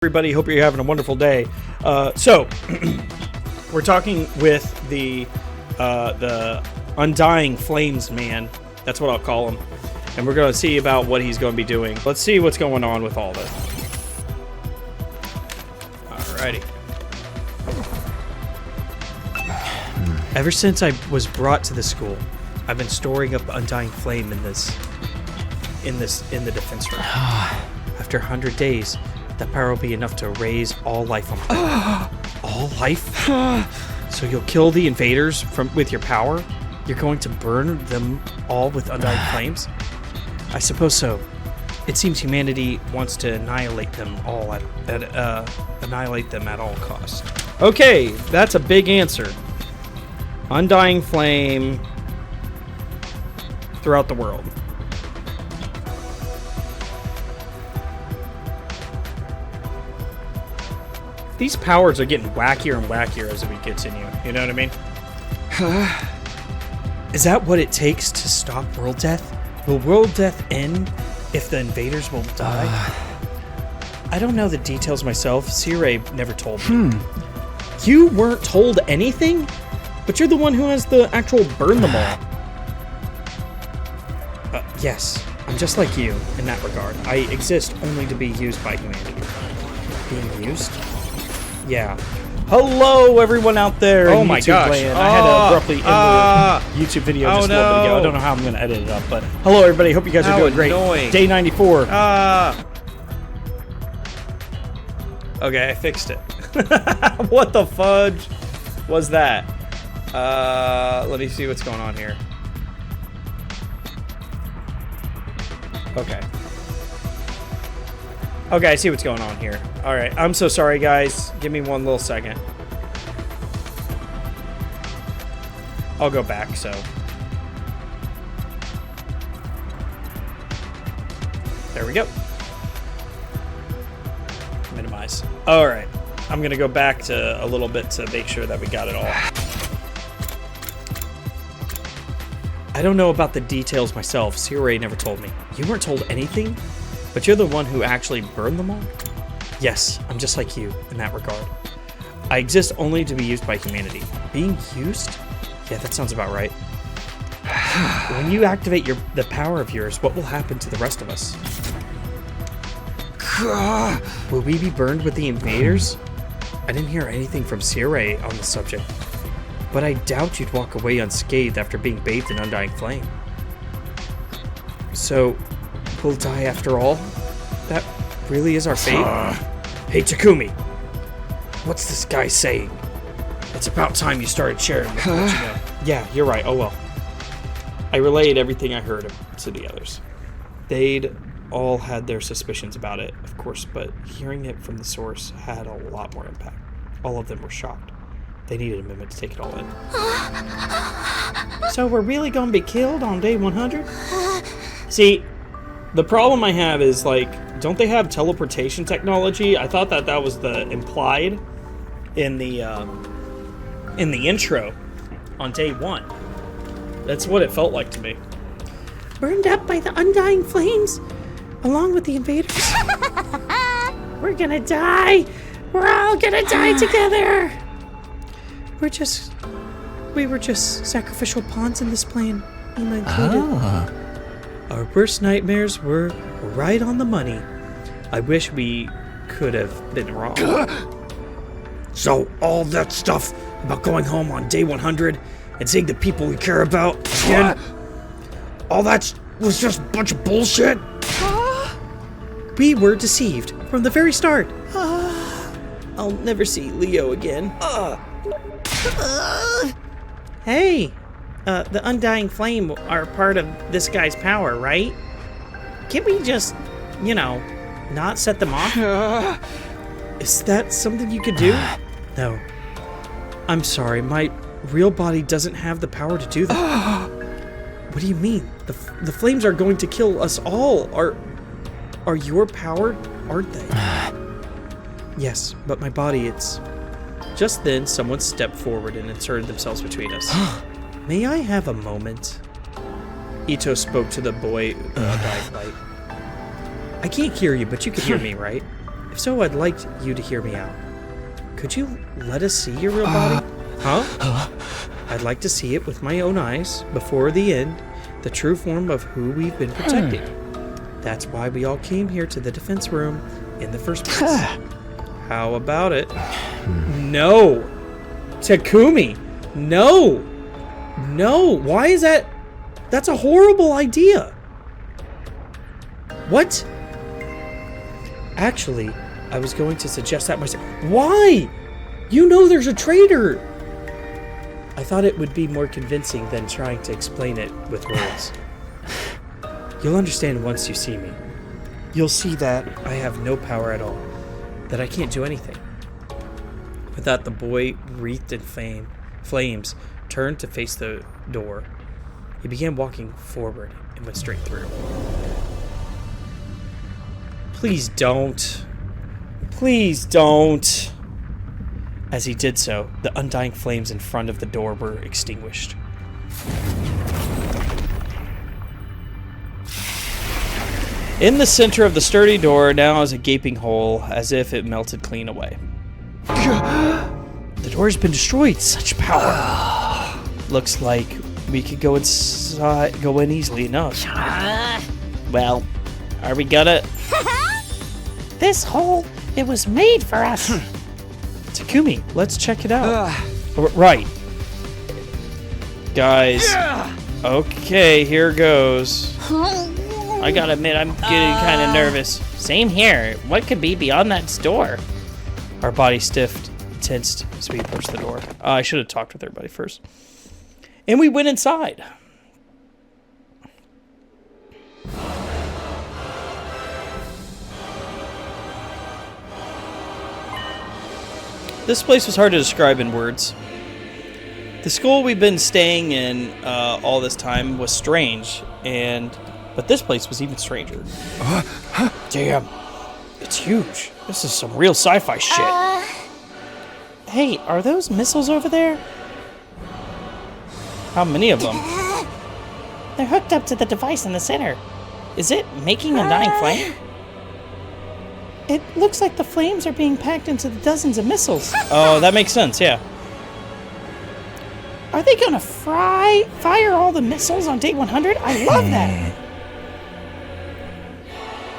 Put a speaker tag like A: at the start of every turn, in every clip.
A: Everybody, hope you're having a wonderful day. So we're talking with the Undying Flames man. That's what I'll call him. And we're going to see about what he's going to be doing. Let's see what's going on with all this. Alrighty. Ever since I was brought to the school, I've been storing up Undying Flame in the defense room. After 100 days, that power will be enough to raise all life on Earth. All life? So you'll kill the invaders with your power? You're going to burn them all with Undying Flames? I suppose so. It seems humanity wants to annihilate them all at all costs. Okay, that's a big answer. Undying Flame throughout the world. These powers are getting wackier and wackier as we continue. You know what I mean? Is that what it takes to stop world death? Will world death end if the invaders will die? I don't know the details myself. Sire never told me. You weren't told anything? But you're the one who has the actual burn them all. Yes, I'm just like you in that regard. I exist only to be used by humanity. Being used? Yeah. Hello, everyone out there.
B: Oh my gosh.
A: Land. I had to abruptly end the YouTube video just a little bit ago. I don't know how I'm going to edit it up, but hello, everybody. Hope you guys are doing great. Day 94. Okay, I fixed it. What the fudge was that? Let me see what's going on here. Okay. Okay, I see what's going on here. Alright, I'm so sorry, guys. Give me one little second. I'll go back, so. There we go. Minimize. Alright. I'm gonna go back to a little bit to make sure that we got it all. I don't know about the details myself. Sire never told me. You weren't told anything? But you're the one who actually burned them all? Yes, I'm just like you in that regard. I exist only to be used by humanity. Being used? Yeah, that sounds about right. When you activate the power of yours, what will happen to the rest of us? Will we be burned with the invaders? I didn't hear anything from Sire on the subject, but I doubt you'd walk away unscathed after being bathed in Undying Flame. So, we'll die after all? That really is our fate? Hey, Takumi. What's this guy saying? It's about time you started sharing with what you know. Yeah, you're right. Oh, well. I relayed everything I heard to the others. They'd all had their suspicions about it, of course, but hearing it from the source had a lot more impact. All of them were shocked. They needed a minute to take it all in. So we're really going to be killed on day 100? See, the problem I have is, like, don't they have teleportation technology? I thought that was the implied in the intro on day 1. That's what it felt like to me. Burned up by the Undying Flames, along with the invaders. We're gonna die. We're all gonna die together. We were just sacrificial pawns in this plan, Ima included. Our worst nightmares were right on the money. I wish we could have been wrong. So all that stuff about going home on day 100 and seeing the people we care about again, all that was just a bunch of bullshit? We were deceived from the very start. I'll never see Leo again. Hey, the Undying Flame are part of this guy's power, right? Can't we just, not set them off? Is that something you could do? No. I'm sorry, my real body doesn't have the power to do that. What do you mean? The flames are going to kill us all. Are your power, aren't they? Yes, but my body, it's... Just then, someone stepped forward and inserted themselves between us. May I have a moment? Ito spoke to the boy dying light. I can't hear you, but you can hear me, right? If so, I'd like you to hear me out. Could you let us see your real body? Huh? I'd like to see it with my own eyes before the end, the true form of who we've been protecting. That's why we all came here to the defense room in the first place. How about it? No! Takumi! No! No! Why is that? That's a horrible idea! What? Actually, I was going to suggest that myself. Why? You know there's a traitor! I thought it would be more convincing than trying to explain it with words. You'll understand once you see me. You'll see that I have no power at all, that I can't do anything. With that, the boy, wreathed in flames, turned to face the door. He began walking forward and went straight through. Please don't. Please don't. As he did so, the undying flames in front of the door were extinguished. In the center of the sturdy door now is a gaping hole, as if it melted clean away. The door has been destroyed. Such power. Looks like we could go inside, go in easily enough. Well, are we gonna?
B: This hole, it was made for us.
A: Takumi, let's check it out. Right. Guys. Okay, here goes. I gotta admit, I'm getting kind of nervous.
B: Same here. What could be beyond that door?
A: Our bodies stiffed, tensed as we approached the door. I should have talked with everybody first. And we went inside. This place was hard to describe in words. The school we've been staying in all this time was strange, but this place was even stranger. Damn, it's huge. This is some real sci-fi shit.
B: Hey, are those missiles over there?
A: How many of them?
B: They're hooked up to the device in the center. Is it making a dying flame? It looks like the flames are being packed into the dozens of missiles.
A: Oh, that makes sense, yeah.
B: Are they gonna fire all the missiles on day 100? I love that.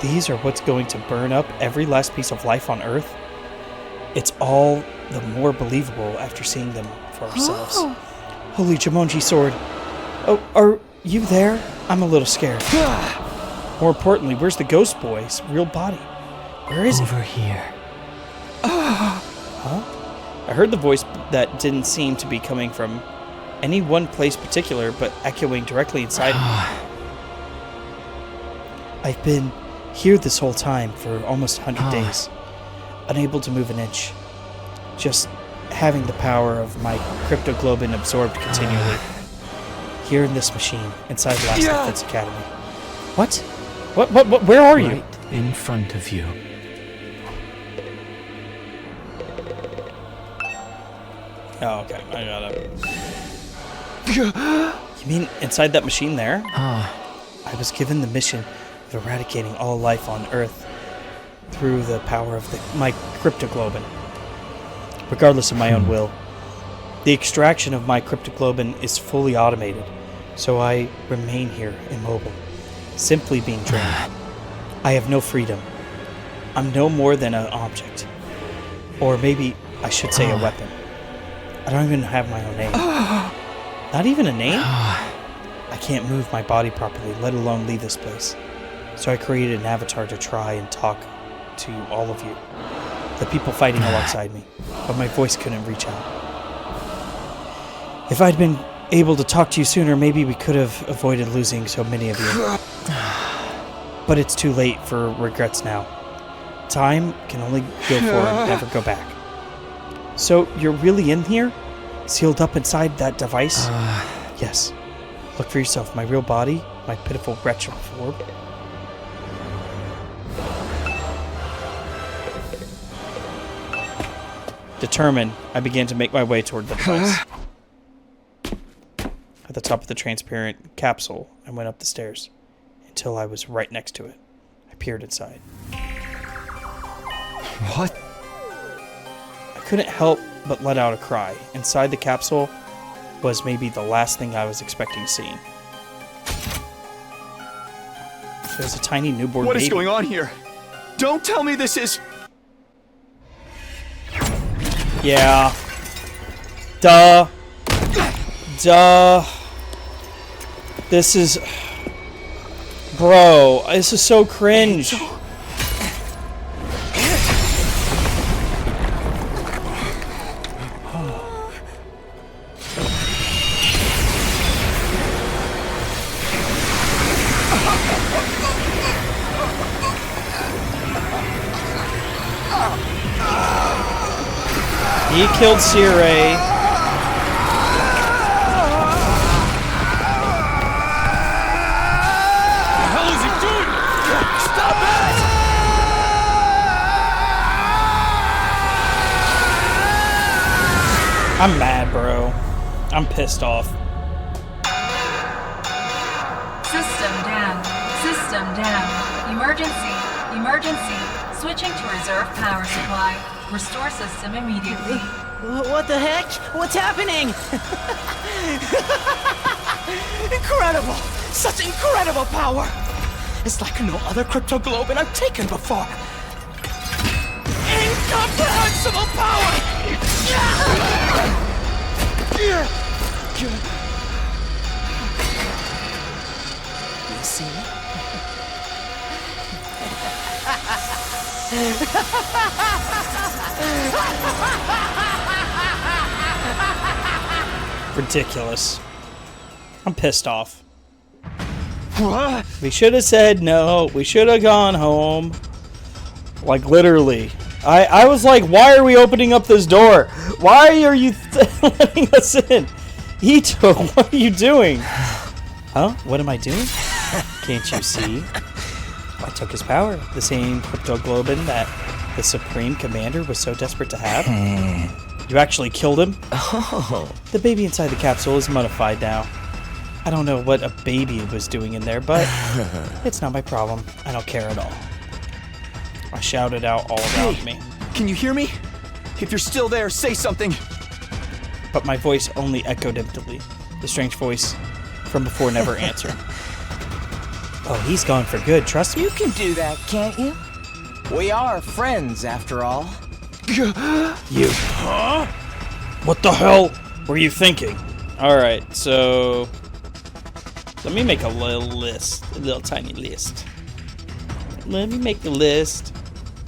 A: These are what's going to burn up every last piece of life on Earth. It's all the more believable after seeing them for ourselves. Holy Jumonji sword. Oh, are you there? I'm a little scared. More importantly, where's the ghost boy's real body? Where is he?
C: Over here.
A: Huh? I heard the voice that didn't seem to be coming from any one place particular, but echoing directly inside of me. I've been here this whole time for almost 100 days, unable to move an inch. Just having the power of my cryptoglobin absorbed continually. Here in this machine, inside Last Defense Academy. What? What? Where are you?
C: Right in front of you.
A: Oh, okay. I got it. You mean inside that machine there? I was given the mission of eradicating all life on Earth through the power of my cryptoglobin. Regardless of my own will. The extraction of my cryptoglobin is fully automated, so I remain here immobile, simply being drained. I have no freedom. I'm no more than an object. Or maybe I should say a weapon. I don't even have my own name. Not even a name? I can't move my body properly, let alone leave this place. So I created an avatar to try and talk to all of you. The people fighting alongside me. But my voice couldn't reach out. If I'd been able to talk to you sooner, maybe we could have avoided losing so many of you. But it's too late for regrets now. Time can only go forward, never go back. So you're really in here? Sealed up inside that device? Yes. Look for yourself. My real body, my pitiful wretch of form. Determined, I began to make my way toward the device. At the top of the transparent capsule, I went up the stairs until I was right next to it. I peered inside.
D: What?
B: I couldn't help but let out a cry. Inside the capsule was maybe the last thing I was expecting seeing. There's a tiny newborn baby.
D: What is going on here? Don't tell me this is...
B: Yeah. Duh. Duh. This is... Bro, this is so cringe. He killed Sirei. I'm mad, bro. I'm pissed off.
E: System down. System down. Emergency. Emergency. Switching to reserve power supply. Restore system immediately.
F: What the heck? What's happening? Incredible! Such incredible power! It's like no other crypto globe I've taken before. Incomprehensible power! You see?
B: Ridiculous. I'm pissed off.
D: What?
B: We should have said no. We should have gone home. Like, literally. I was like, why are we opening up this door? Why are you letting us in? Ito, what are you doing? Huh? What am I doing? Can't you see? I took his power. The same cryptoglobin that the Supreme Commander was so desperate to have. You actually killed him?
F: Oh.
B: The baby inside the capsule is modified now. I don't know what a baby was doing in there, but it's not my problem. I don't care at all. I shouted out all around me.
D: Can you hear me? If you're still there, say something.
B: But my voice only echoed emptily. The strange voice from before never answered. Oh, he's gone for good, trust me.
F: You can do that, can't you? We are friends, after all.
B: You. Huh? What the hell were you thinking? Alright, so... Let me make a little list. A little tiny list. Let me make a list.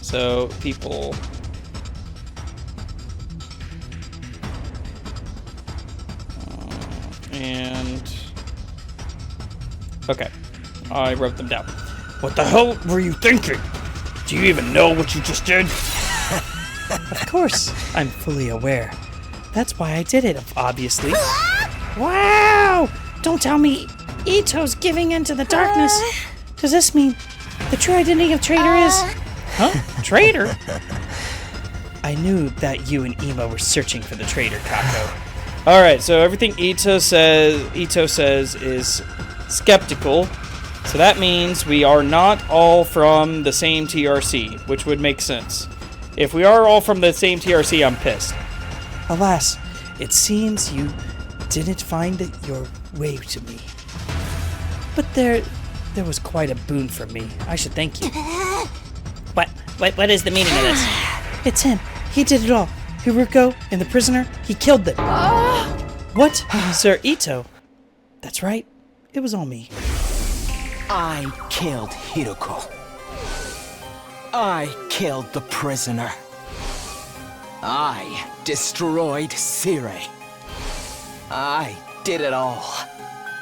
B: So, people... and... Okay. I wrote them down. What the hell were you thinking? Do you even know what you just did? Of course, I'm fully aware. That's why I did it, obviously. Wow! Don't tell me Ito's giving in to the darkness. Does this mean the true identity of Traitor is... Huh? Traitor? I knew that you and Emo were searching for the traitor, Kako. Alright, so everything Ito says is skeptical. So that means we are not all from the same TRC, which would make sense. If we are all from the same TRC, I'm pissed. Alas, it seems you didn't find your way to me. But there was quite a boon for me. I should thank you.
A: What is the meaning of this?
B: It's him. He did it all. Hiruko and the prisoner, he killed them. What? Sir Ito? That's right. It was all me.
F: I killed Hiruko. I killed the prisoner. I destroyed Sirei. I did it all.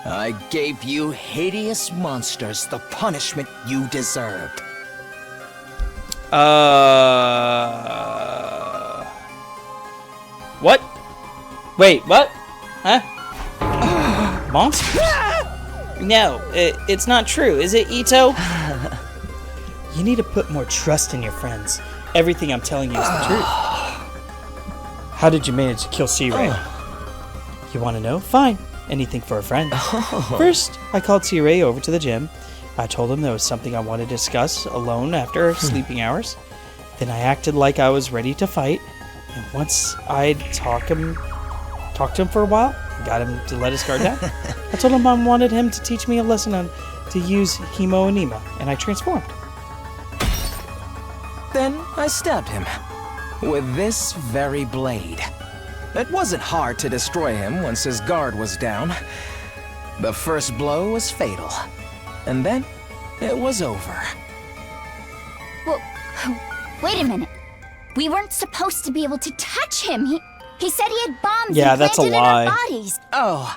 F: I gave you hideous monsters the punishment you deserved.
B: What? Wait, what? Huh? Monsters? No, it's not true, is it, Ito? You need to put more trust in your friends. Everything I'm telling you is the truth. How did you manage to kill Sirei? You want to know? Fine. Anything for a friend. First, I called Sirei over to the gym. I told him there was something I wanted to discuss alone after sleeping hours. Then I acted like I was ready to fight, and once I'd talked to him for a while, got him to let his guard down, I told him I wanted him to teach me a lesson on to use Himo and Nima, and I transformed.
F: Then I stabbed him with this very blade. It wasn't hard to destroy him once his guard was down. The first blow was fatal, and then it was over.
G: Well, wait a minute. We weren't supposed to be able to touch him. He said he had bombs
B: that's a
G: implanted
B: lie.
G: in our bodies.
F: Oh,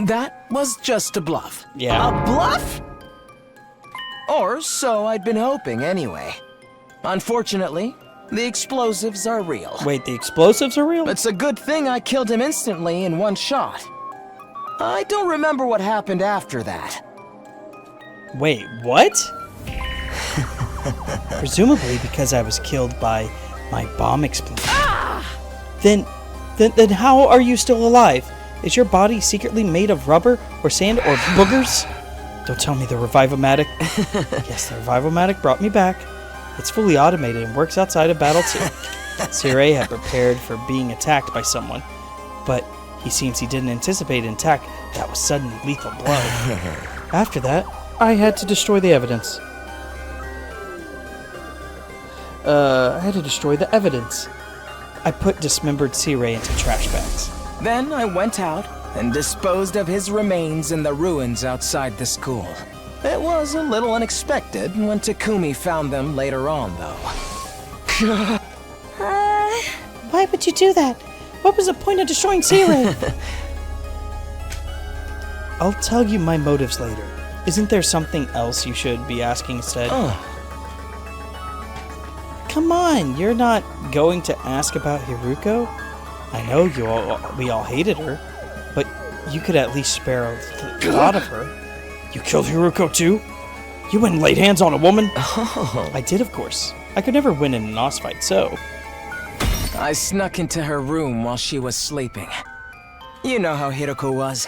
F: that was just a bluff.
B: Yeah.
F: A bluff? Or so I'd been hoping anyway. Unfortunately, the explosives are real.
B: Wait, the explosives are real?
F: It's a good thing I killed him instantly in one shot. I don't remember what happened after that.
B: Wait, what? Presumably because I was killed by my bomb explosion. Then how are you still alive? Is your body secretly made of rubber or sand or boogers? Don't tell me the Revivomatic. Yes, the Revivomatic brought me back. It's fully automated and works outside of battle too. Sirei had prepared for being attacked by someone, but he seems he didn't anticipate an attack that was sudden lethal blow. After that, I had to destroy the evidence. I had to destroy the evidence. I put dismembered Sirei into trash bags.
F: Then I went out and disposed of his remains in the ruins outside the school. It was a little unexpected when Takumi found them later on, though.
B: Why would you do that? What was the point of destroying Sirei? I'll tell you my motives later. Isn't there something else you should be asking instead? Come on, you're not going to ask about Hiruko? I know we all hated her, but you could at least spare a thought of her. You killed Hiruko too? You went and laid hands on a woman? I did, of course. I could never win in an Nos fight, so...
F: I snuck into her room while she was sleeping. You know how Hiruko was.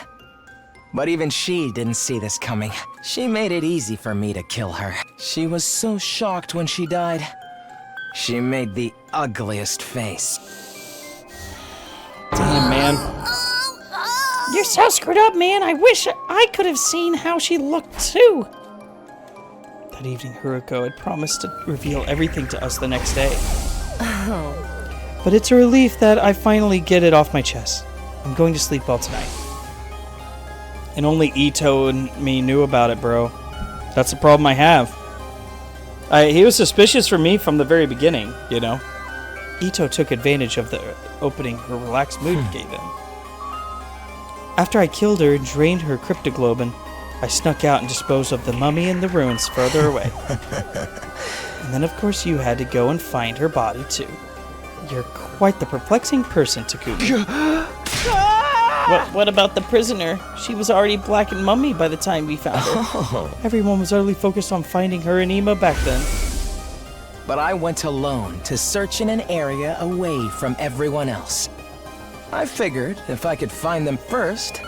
F: But even she didn't see this coming. She made it easy for me to kill her. She was so shocked when she died. She made the ugliest face.
B: Damn, man. You're so screwed up, man. I wish I could have seen how she looked, too. That evening, Hiruko had promised to reveal everything to us the next day. But it's a relief that I finally get it off my chest. I'm going to sleep well tonight. And only Ito and me knew about it, bro. That's the problem I have. He was suspicious for me from the very beginning, you know. Ito took advantage of the opening her relaxed mood gave him. After I killed her and drained her cryptoglobin, I snuck out and disposed of the mummy in the ruins further away. And then, of course, you had to go and find her body, too. You're quite the perplexing person, Takumi. What about the prisoner? She was already black and mummy by the time we found her. Everyone was utterly focused on finding her and Ima back then.
F: But I went alone to search in an area away from everyone else. I figured if I could find them first,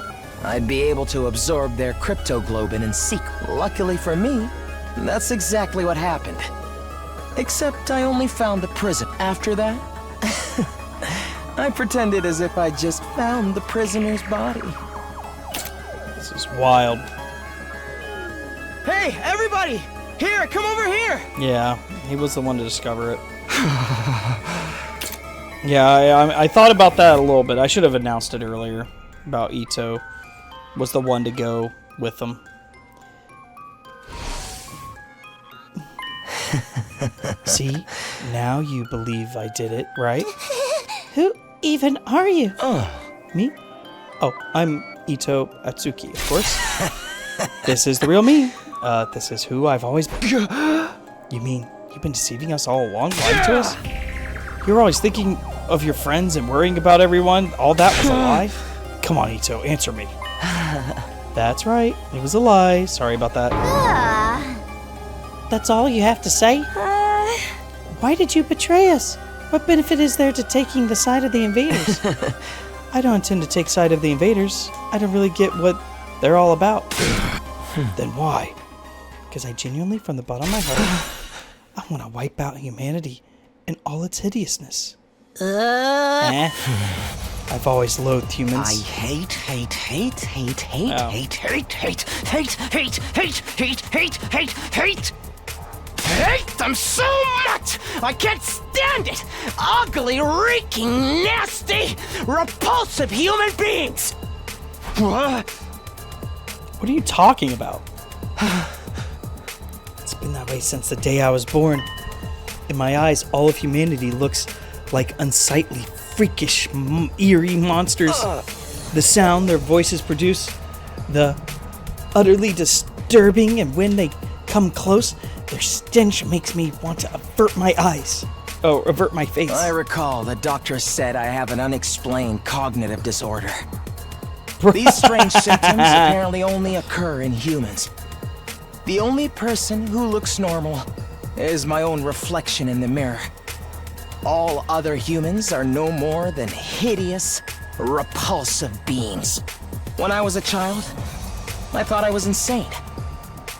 F: I'd be able to absorb their cryptoglobin in secret. Luckily for me, that's exactly what happened. Except I only found the prison. After that, I pretended as if I just found the prisoner's body.
B: This is wild.
D: Hey, everybody! Here, come over here!
B: Yeah, he was the one to discover it. Yeah, I thought about that a little bit. I should have announced it earlier. About Ito was the one to go with them. See? Now you believe I did it, right? Who even are you? Me? Oh, I'm Ito Atsuki, of course. This is the real me. This is who I've always been. You mean you've been deceiving us all along, lying to us? You were always thinking of your friends and worrying about everyone? All that was a lie? Come on, Ito, answer me. That's right. It was a lie. Sorry about that. That's all you have to say? Why did you betray us? What benefit is there to taking the side of the invaders? I don't intend to take side of the invaders. I don't really get what they're all about. Then why? Because I genuinely, from the bottom of my heart, I want to wipe out humanity in all its hideousness. I've always loathed humans.
F: I hate them so much! I can't stand it! Ugly, reeking, nasty, repulsive human beings! What?
B: What are you talking about? It's been that way since the day I was born. In my eyes, all of humanity looks like unsightly, freakish, eerie monsters. The sound their voices produce, the utterly disturbing, and when they come close, their stench makes me want to avert my eyes. Oh, avert my face.
F: I recall the doctor said I have an unexplained cognitive disorder. These strange symptoms apparently only occur in humans. The only person who looks normal is my own reflection in the mirror. All other humans are no more than hideous, repulsive beings. When I was a child, I thought I was insane.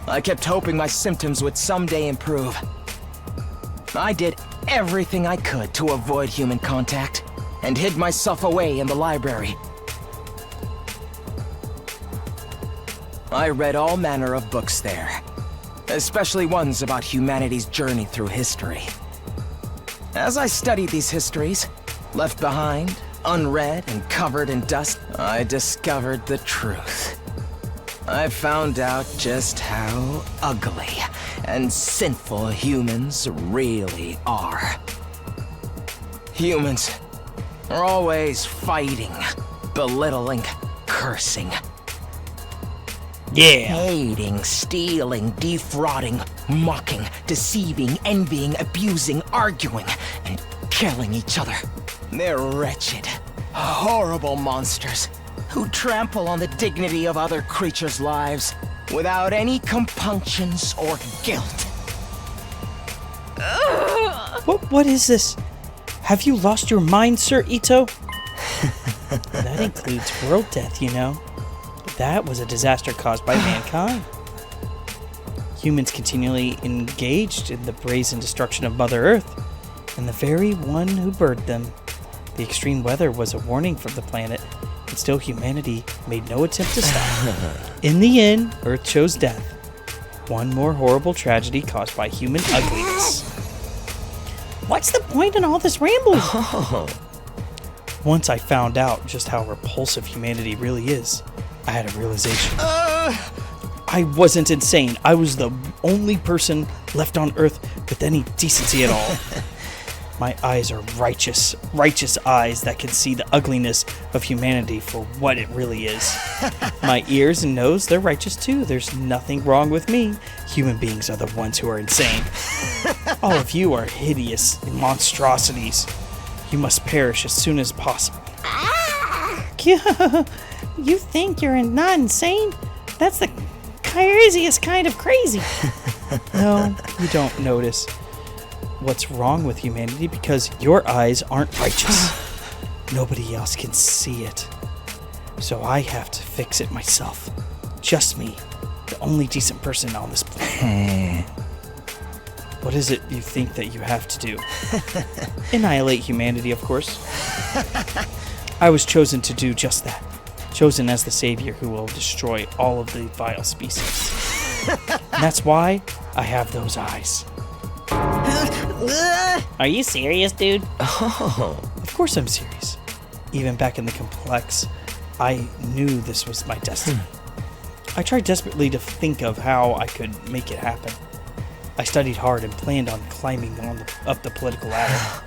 F: I kept hoping my symptoms would someday improve. I did everything I could to avoid human contact and hid myself away in the library. I read all manner of books there, especially ones about humanity's journey through history. As I studied these histories, left behind, unread, and covered in dust, I discovered the truth. I found out just how ugly and sinful humans really are. Humans are always fighting, belittling, cursing.
B: Yeah.
F: Hating, stealing, defrauding, mocking, deceiving, envying, abusing, arguing, and killing each other. They're wretched, horrible monsters who trample on the dignity of other creatures' lives without any compunctions or guilt.
B: What is this? Have you lost your mind, Sir Ito? That includes world death, you know. That was a disaster caused by mankind. Humans continually engaged in the brazen destruction of Mother Earth, and the very one who birthed them. The extreme weather was a warning from the planet, and still humanity made no attempt to stop. In the end, Earth chose death. One more horrible tragedy caused by human ugliness. What's the point in all this rambling? Once I found out just how repulsive humanity really is, I had a realization. I wasn't insane. I was the only person left on Earth with any decency at all. My eyes are righteous eyes that can see the ugliness of humanity for what it really is. My ears and nose, they're righteous too. There's nothing wrong with me. Human beings are the ones who are insane. All of you are hideous monstrosities. You must perish as soon as possible. You think you're not insane? That's the craziest kind of crazy. No, you don't notice what's wrong with humanity because your eyes aren't righteous. Nobody else can see it. So I have to fix it myself. Just me, the only decent person on this planet. What is it you think that you have to do? Annihilate humanity, of course. I was chosen to do just that. Chosen as the savior who will destroy all of the vile species. And that's why I have those eyes.
A: Are you serious, dude?
B: Of course I'm serious. Even back in the complex, I knew this was my destiny. I tried desperately to think of how I could make it happen. I studied hard and planned on climbing up the political ladder.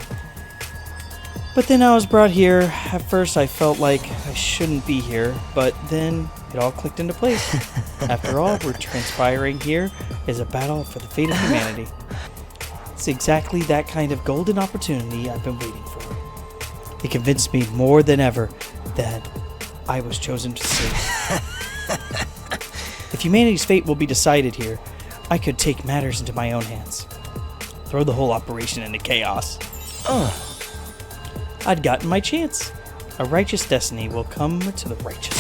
B: But then I was brought here. At first I felt like I shouldn't be here, but then it all clicked into place. After all, we're transpiring here is a battle for the fate of humanity. It's exactly that kind of golden opportunity I've been waiting for. It convinced me more than ever that I was chosen to save. If humanity's fate will be decided here, I could take matters into my own hands. Throw the whole operation into chaos. I'd gotten my chance. A righteous destiny will come to the righteous.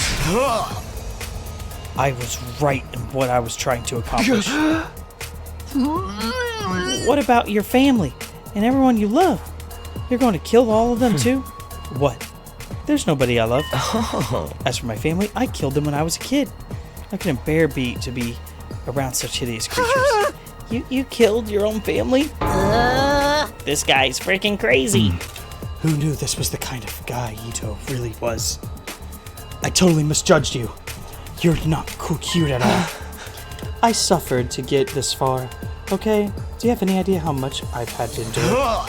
B: I was right in what I was trying to accomplish. What about your family?
A: and everyone you love. You're going to kill all of them too? What? There's nobody I love. As for my family, I killed them when I was a kid. I couldn't bear to be around such hideous creatures. You killed your own family?
B: This guy's freaking crazy.
A: Who knew this was the kind of guy Ito really was? I totally misjudged you. You're not cute at all. I suffered to get this far, okay? Do you have any idea how much I've had to endure?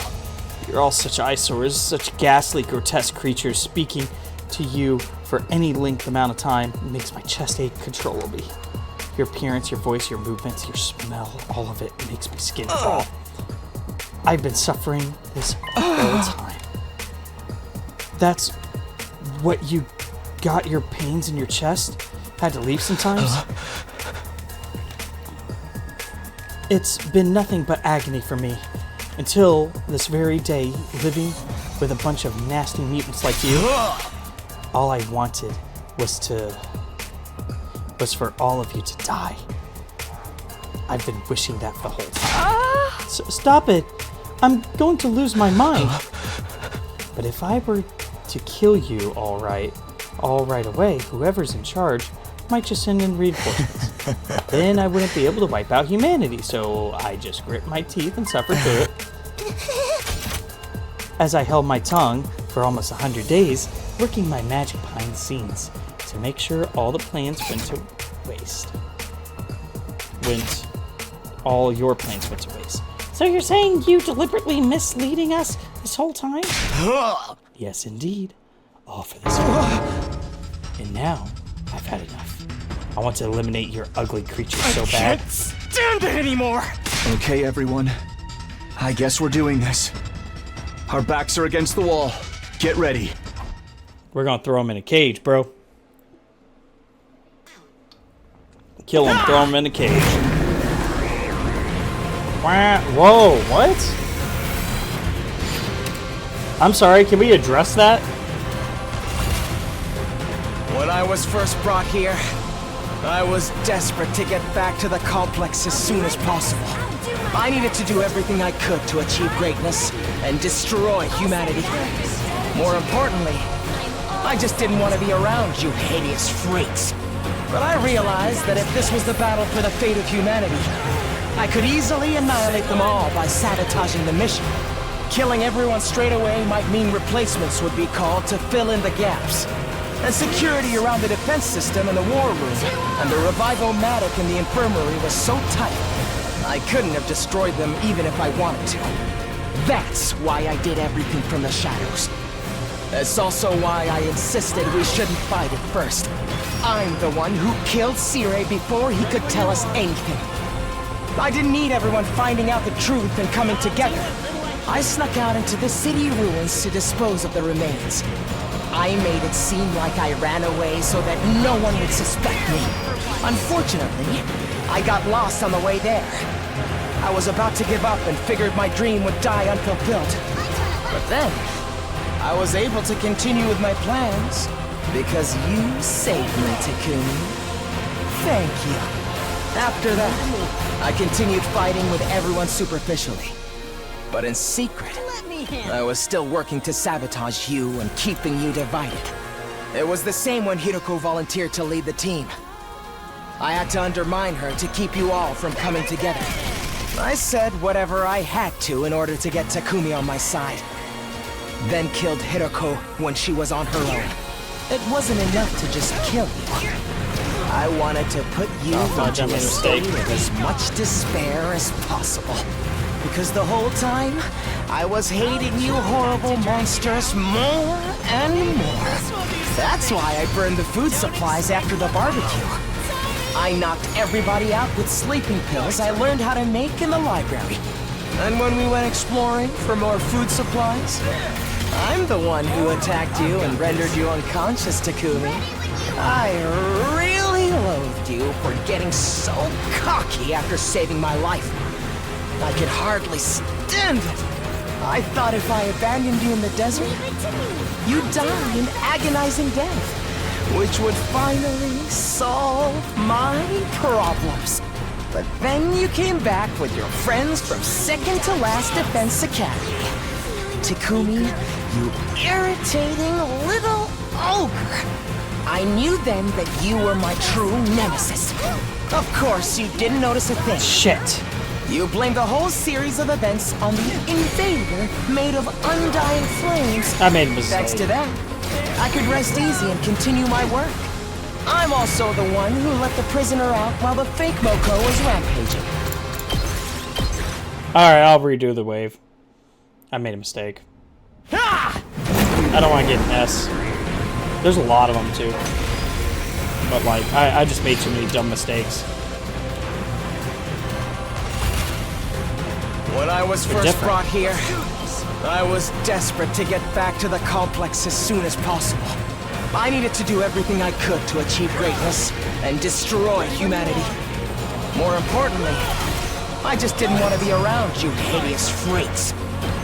A: You're all such eyesores, such ghastly, grotesque creatures. Speaking to you for any length amount of time makes my chest ache controllably. Your appearance, your voice, your movements, your smell, all of it makes my skin crawl. I've been suffering this whole time. That's what you got your pains in your chest? Had to leave sometimes? It's been nothing but agony for me. Until this very day, living with a bunch of nasty mutants like you, all I wanted was for all of you to die. I've been wishing that for the whole time. So stop it! I'm going to lose my mind. But if I were to kill you all right away, whoever's in charge might just send in reinforcements. Then I wouldn't be able to wipe out humanity, so I just grit my teeth and suffered through it. As I held my tongue for almost 100 days, working my magic behind the scenes to make sure all the plans went to waste. All your plans went to waste. So you're saying you deliberately misleading us this whole time? Yes, indeed. All for this one. And now, I've had enough. I want to eliminate your ugly creature so bad.
D: I can't stand it anymore!
H: Okay, everyone. I guess we're doing this. Our backs are against the wall. Get ready.
A: We're gonna throw him in a cage, bro. Kill him, throw him in a cage. Whoa, what? I'm sorry, can we address that?
F: When I was first brought here, I was desperate to get back to the complex as soon as possible. I needed to do everything I could to achieve greatness and destroy humanity. More importantly, I just didn't want to be around you hideous freaks. But I realized that if this was the battle for the fate of humanity, I could easily annihilate them all by sabotaging the mission. Killing everyone straight away might mean replacements would be called to fill in the gaps. And security around the defense system and the war room and the revivomatic in the infirmary was so tight, I couldn't have destroyed them even if I wanted to. That's why I did everything from the shadows. That's also why I insisted we shouldn't fight at first. I'm the one who killed Sire before he could tell us anything. I didn't need everyone finding out the truth and coming together. I snuck out into the city ruins to dispose of the remains. I made it seem like I ran away so that no one would suspect me. Unfortunately, I got lost on the way there. I was about to give up and figured my dream would die unfulfilled. But then, I was able to continue with my plans because you saved me, Takumi. Thank you. After that, I continued fighting with everyone superficially. But in secret, I was still working to sabotage you and keeping you divided. It was the same when Hiroko volunteered to lead the team. I had to undermine her to keep you all from coming together. I said whatever I had to in order to get Takumi on my side. Then killed Hiroko when she was on her own. It wasn't enough to just kill you. I wanted to put you into a state of as much despair as possible. Because the whole time, I was hating you horrible monsters more and more. That's why I burned the food supplies after the barbecue. I knocked everybody out with sleeping pills I learned how to make in the library. And when we went exploring for more food supplies, I'm the one who attacked you and rendered you unconscious, Takumi. I really loathed you for getting so cocky after saving my life. I could hardly stand it. I thought if I abandoned you in the desert, you'd die an agonizing death, which would finally solve my problems. But then you came back with your friends from second to last Defense Academy. Takumi, you irritating little ogre. I knew then that you were my true nemesis. Of course, you didn't notice a thing.
B: Shit.
F: You blamed the whole series of events on the invader made of undying flames.
B: I made a mistake.
F: Thanks to that, I could rest easy and continue my work. I'm also the one who let the prisoner out while the fake Moko was rampaging.
B: Alright, I'll redo the wave. I made a mistake. I don't want to get an S. There's a lot of them, too. But, like, I just made too many dumb mistakes.
F: When I was first brought here, I was desperate to get back to the complex as soon as possible. I needed to do everything I could to achieve greatness and destroy humanity. More importantly, I just didn't want to be around you hideous freaks.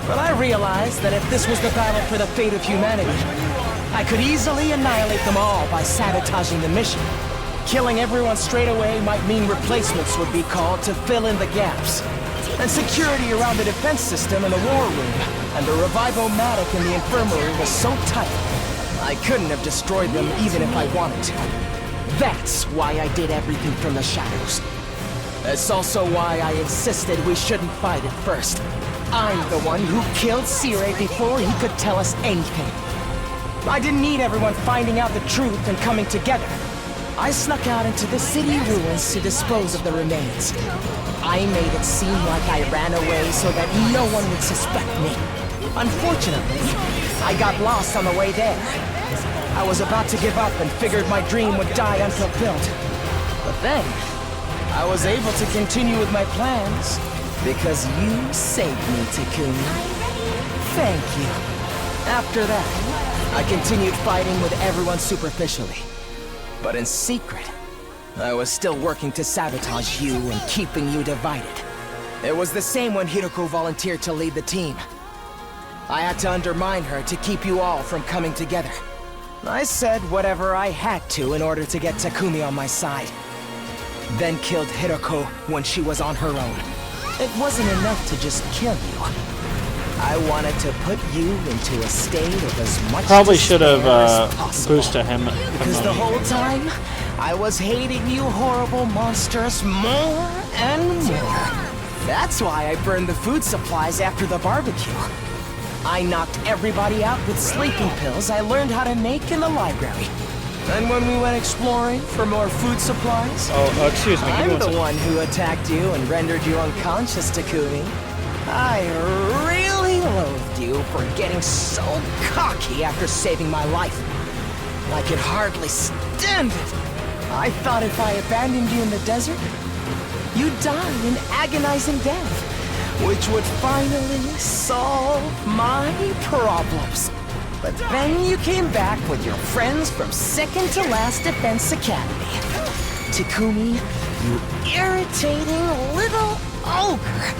F: But I realized that if this was the battle for the fate of humanity, I could easily annihilate them all by sabotaging the mission. Killing everyone straight away might mean replacements would be called to fill in the gaps. And security around the defense system and the war room and the revivomatic in the infirmary was so tight, I couldn't have destroyed them even if I wanted to. That's why I did everything from the shadows. It's also why I insisted we shouldn't fight at first. I'm the one who killed Sire before he could tell us anything. I didn't need everyone finding out the truth and coming together. I snuck out into the city ruins to dispose of the remains. I made it seem like I ran away so that no one would suspect me. Unfortunately, I got lost on the way there. I was about to give up and figured my dream would die unfulfilled. But then, I was able to continue with my plans because you saved me, Takumi. Thank you. After that, I continued fighting with everyone superficially. But in secret, I was still working to sabotage you and keeping you divided. It was the same when Hiroko volunteered to lead the team. I had to undermine her to keep you all from coming together. I said whatever I had to in order to get Takumi on my side. Then killed Hiroko when she was on her own. It wasn't enough to just kill you. I wanted to put you into a state of as much
B: Probably should have
F: despair as possible.
B: boosted him.
F: Because the whole time, I was hating you horrible monsters more and more. That's why I burned the food supplies after the barbecue. I knocked everybody out with sleeping pills I learned how to make in the library. And when we went exploring for more food supplies,
B: Excuse me. Give me
F: I'm the one who attacked you and rendered you unconscious, Takumi. I really loathed you for getting so cocky after saving my life. I could hardly stand it. I thought if I abandoned you in the desert, you'd die an agonizing death, which would finally solve my problems. But then you came back with your friends from second to last Defense Academy. Takumi, you irritating little ogre.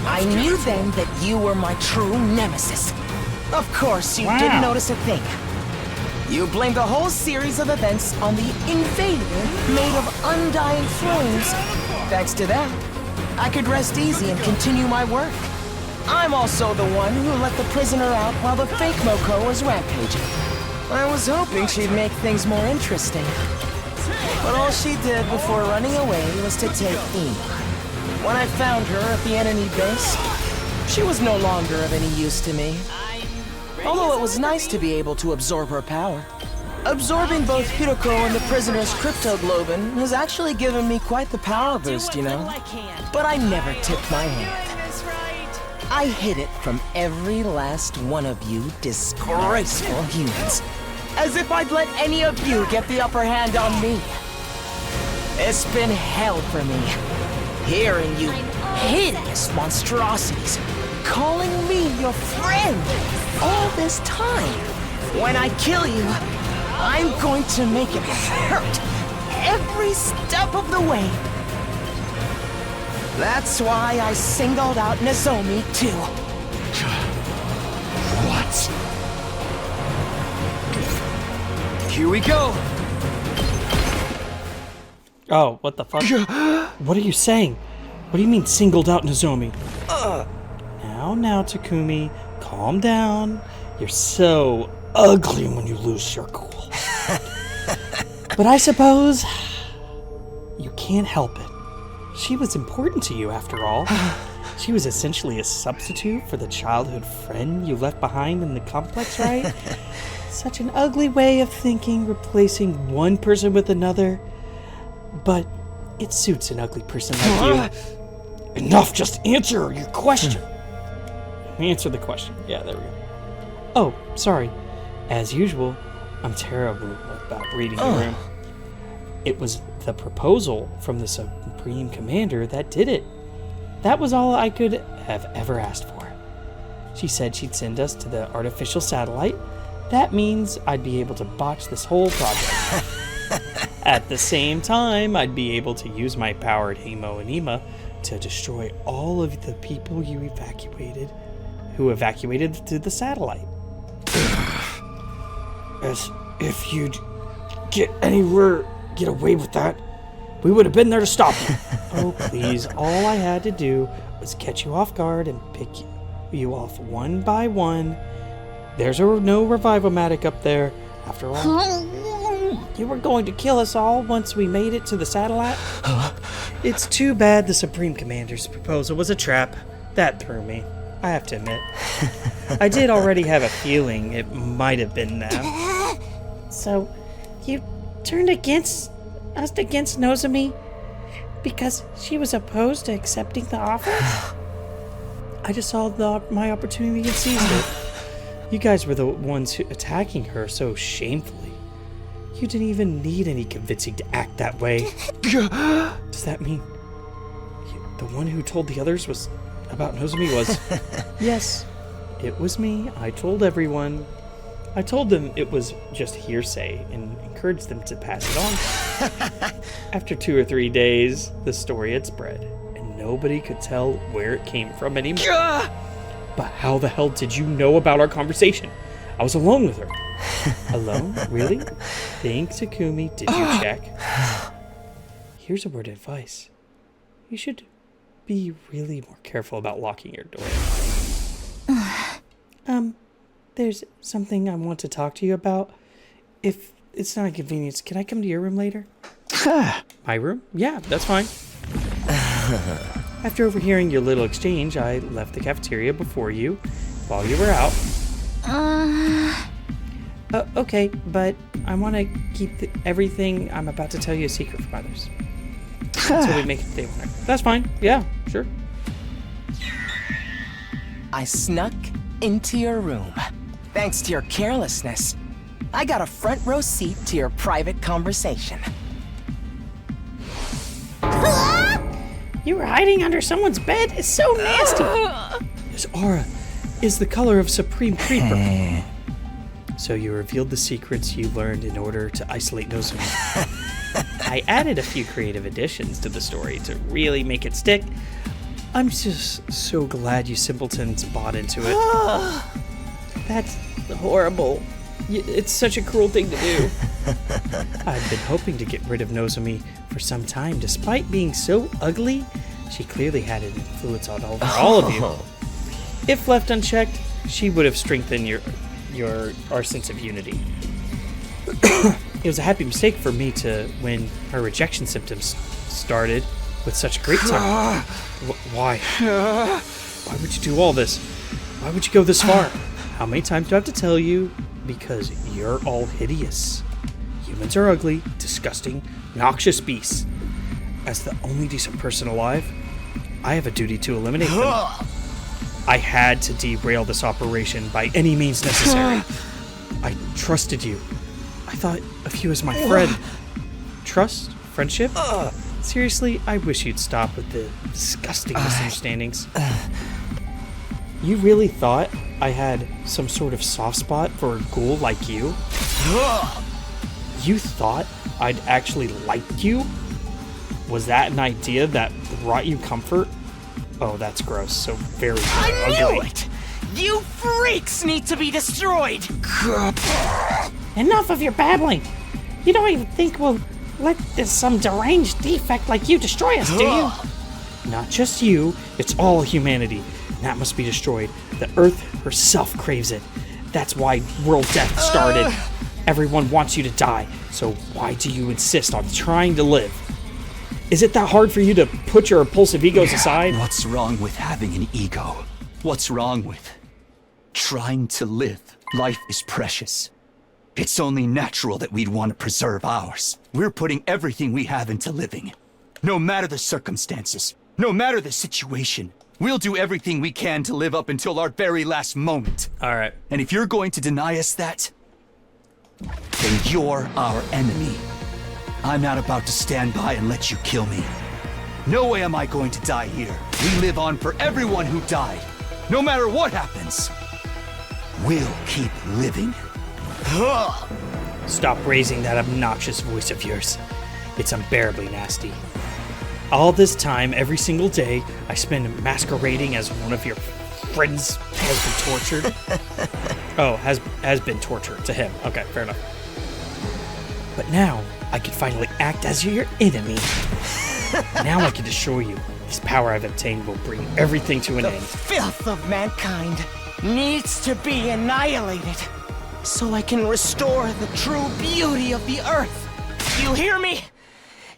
F: I knew then that you were my true nemesis. Of course, you didn't notice a thing. You blamed the whole series of events on the invader made of undying flames. Thanks to that, I could rest easy and continue my work. I'm also the one who let the prisoner out while the fake Moko was rampaging. I was hoping she'd make things more interesting. But all she did before running away was to take Ina. When I found her at the enemy base, she was no longer of any use to me. Although it was nice to be able to absorb her power. Absorbing both Hiroko and the prisoner's cryptoglobin has actually given me quite the power boost, you know. But I never tipped my hand. I hid it from every last one of you disgraceful humans. As if I'd let any of you get the upper hand on me. It's been hell for me. Hearing you hideous monstrosities calling me your friend all this time. When I kill you, I'm going to make it hurt every step of the way. That's why I singled out Nozomi too.
H: What? Here we go!
B: Oh, what the fuck? What are you saying? What do you mean singled out Nozomi? Now, Takumi, calm down. You're so ugly when you lose your cool. But I suppose you can't help it. She was important to you after all. She was essentially a substitute for the childhood friend you left behind in the complex, right? Such an ugly way of thinking, replacing one person with another. But it suits an ugly person like you. Enough, just answer your question. Answer the question. Yeah, there we go. Oh, sorry. As usual, I'm terrible about reading the room. It was the proposal from the Supreme Commander that did it. That was all I could have ever asked for. She said she'd send us to the artificial satellite. That means I'd be able to botch this whole project. At the same time, I'd be able to use my powered Hemo-Anima to destroy all of the people who evacuated to the satellite. As if you'd get away with that, we would have been there to stop you. Oh, please. All I had to do was catch you off guard and pick you off one by one. There's no revival-matic up there, after all. You were going to kill us all once we made it to the satellite? It's too bad the Supreme Commander's proposal was a trap. That threw me, I have to admit. I did already have a feeling it might have been that. So, you turned against Nozomi because she was opposed to accepting the offer? I just saw my opportunity and seized it. You guys were the ones attacking her so shamefully. You didn't even need any convincing to act that way. Does that mean the one who told the others about Nozomi was... Yes, it was me. I told everyone. I told them it was just hearsay and encouraged them to pass it on. After 2 or 3 days, the story had spread, and nobody could tell where it came from anymore. But how the hell did you know about our conversation? I was alone with her. Alone? Really? Think, Takumi, did you check? Here's a word of advice. You should be really more careful about locking your door. There's something I want to talk to you about. If it's not inconvenience, can I come to your room later? My room? Yeah, that's fine. After overhearing your little exchange, I left the cafeteria before you, while you were out. Okay, but I want to keep everything I'm about to tell you a secret from others. Until we make it day one. That's fine. Yeah, sure.
F: I snuck into your room. Thanks to your carelessness, I got a front row seat to your private conversation.
A: You were hiding under someone's bed? It's so nasty.
B: His aura is the color of Supreme Creeper. So you revealed the secrets you learned in order to isolate Nozomi. I added a few creative additions to the story to really make it stick. I'm just so glad you simpletons bought into it.
A: That's horrible. It's such a cruel thing to do.
B: I'd been hoping to get rid of Nozomi for some time. Despite being so ugly, she clearly had an influence on over all of you. If left unchecked, she would have strengthened our sense of unity. It was a happy mistake for me when her rejection symptoms started with such great time. Why? Why would you do all this? Why would you go this far? How many times do I have to tell you? Because you're all hideous. Humans are ugly, disgusting, noxious beasts. As the only decent person alive, I have a duty to eliminate them. I had to derail this operation by any means necessary. I trusted you. I thought of you as my friend. Trust? Friendship? Seriously, I wish you'd stop with the disgusting misunderstandings. You really thought I had some sort of soft spot for a ghoul like you? You thought I'd actually like you? Was that an idea that brought you comfort? Oh, that's gross. So very ugly.
D: I knew it! You freaks need to be destroyed!
A: Enough of your babbling. You don't even think we'll let some deranged defect like you destroy us, do you? Not just you, it's all humanity. That must be destroyed. The Earth herself craves it. That's why world death started. Everyone wants you to die, so why do you insist on trying to live? Is it that hard for you to put your impulsive egos aside?
H: What's wrong with having an ego? What's wrong with trying to live? Life is precious. It's only natural that we'd want to preserve ours. We're putting everything we have into living. No matter the circumstances, no matter the situation, we'll do everything we can to live up until our very last moment.
A: All right.
H: And if you're going to deny us that, then you're our enemy. I'm not about to stand by and let you kill me. No way am I going to die here. We live on for everyone who died. No matter what happens, we'll keep living.
A: Stop raising that obnoxious voice of yours. It's unbearably nasty. All this time, every single day, I spend masquerading as one of your friends has been tortured. Oh, has been tortured to him. Okay, fair enough. But now, I can finally act as your enemy. Now I can assure you, this power I've obtained will bring everything to an end.
D: Filth of mankind needs to be annihilated so I can restore the true beauty of the earth. You hear me?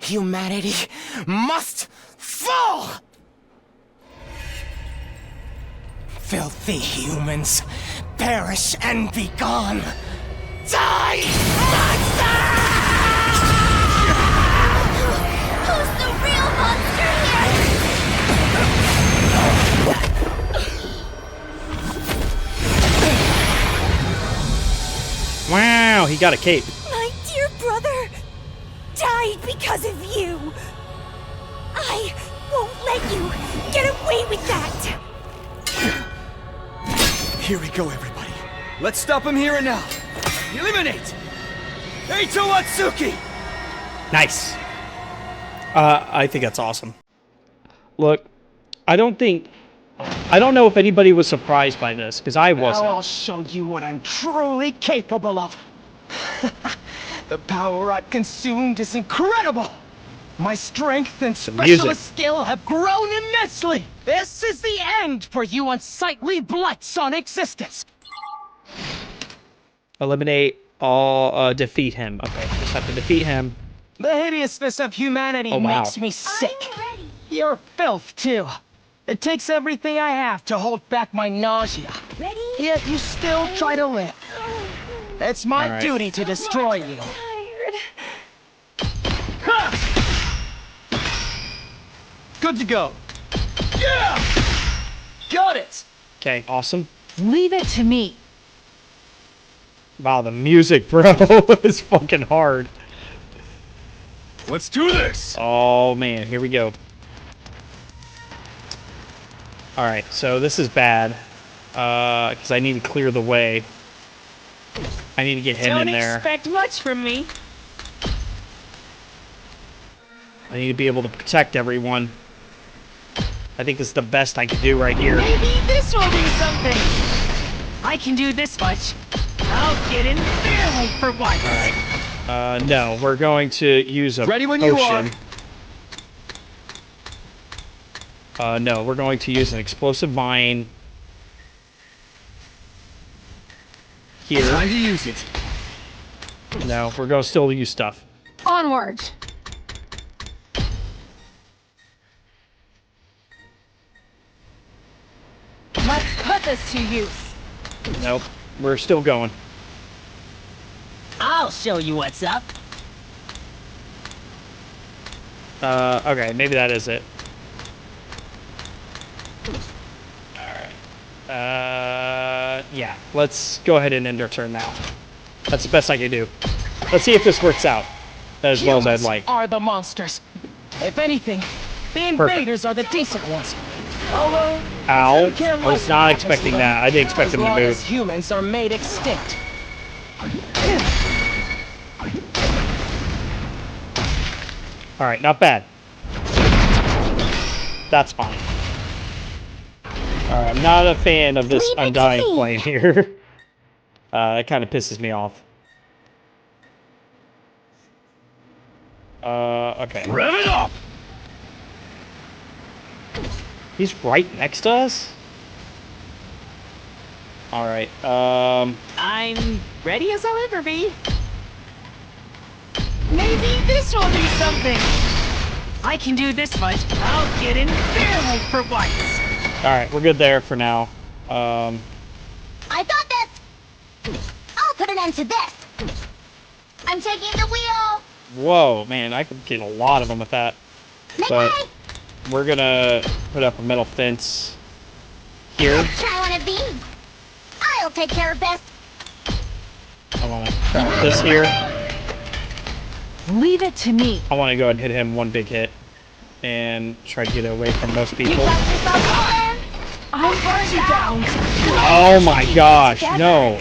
D: Humanity must fall! Filthy humans, perish and be gone! Die, monster!
G: Who's the real monster here?
A: Wow, he got a cape.
I: My dear brother died because of you. I won't let you get away with that.
H: Here we go, everybody. Let's stop him here and now. Eliminate! TRAITOR Watsuki!
A: Nice. I think that's awesome. Look, I don't know if anybody was surprised by this, because I wasn't.
D: Now I'll show you what I'm truly capable of. The power I've consumed is incredible. My strength and specialist skill have grown immensely. This is the end for you unsightly blights on existence.
A: Eliminate all, defeat him. Okay, just have to defeat him.
D: The hideousness of humanity
A: Oh, wow.
D: makes me sick. You're filth, too. It takes everything I have to hold back my nausea.
I: Ready?
D: Yet you still try to live. It's my
A: All right.
D: duty to destroy you.
I: Tired.
D: Good to go. Yeah! Got it!
A: Okay, awesome.
I: Leave it to me.
A: Wow, the music, bro, is fucking hard.
H: Let's do this!
A: Oh, man, here we go. Alright, so this is bad. Because I need to clear the way. I need to get him in there.
I: Don't expect much from me.
A: I need to be able to protect everyone. I think this is the best I can do right here.
I: Maybe this will do something. I can do this much. I'll get in fairly for once.
A: No, we're going to use a
H: Ready when
A: potion.
H: you are.
A: No, we're going to use an explosive mine here.
H: Time to use it.
A: No, we're going to still use stuff.
I: Onward. Let's put this to use.
A: Nope, we're still going.
D: I'll show you what's up.
A: Okay, maybe that is it. Alright. Yeah, let's go ahead and end our turn now. That's the best I can do. Let's see if this works out as well as I'd like.
D: Are the monsters. If anything, the invaders are the decent ones. Although,
A: Ow.
D: you can't
A: I was
D: listen
A: not
D: to
A: expecting
D: them
A: that. I didn't expect
D: as
A: them to
D: long as
A: move.
D: humans are made extinct.
A: Alright, not bad. That's fine. Alright, I'm not a fan of this
G: Leave it to
A: undying
G: me.
A: flame here. It kind of pisses me off.
B: Okay.
D: Rev it up!
B: He's right next to us? Alright,
D: I'm ready as I'll ever be. Maybe this will do something. I can do this much. I'll get in barrel for once.
B: alright, we're good there for now.
G: I got this! I'll put an end to this! I'm taking the wheel!
B: Whoa, man, I could get a lot of them with that. But we're gonna put up a metal fence here.
G: Try one of these! I'll take care of this!
B: I wanna try this here.
D: Leave it to me.
B: I wanna go ahead and hit him one big hit. And try to get away from most
G: You
B: people.
G: got yourself going!
D: I'll burn you down.
B: Oh my gosh, no.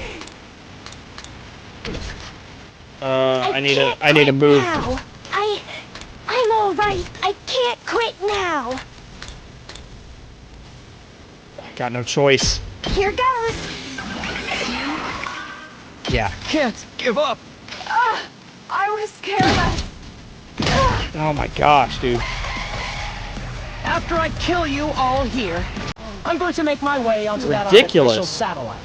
B: I need to move.
I: Now. I'm all right. I can't quit now.
B: Got no choice.
I: Here goes.
B: Yeah.
D: Can't give up.
I: I was careless.
B: Oh my gosh, dude.
D: After I kill you all here, I'm going to make my way onto that
B: Ridiculous.
D: artificial satellite.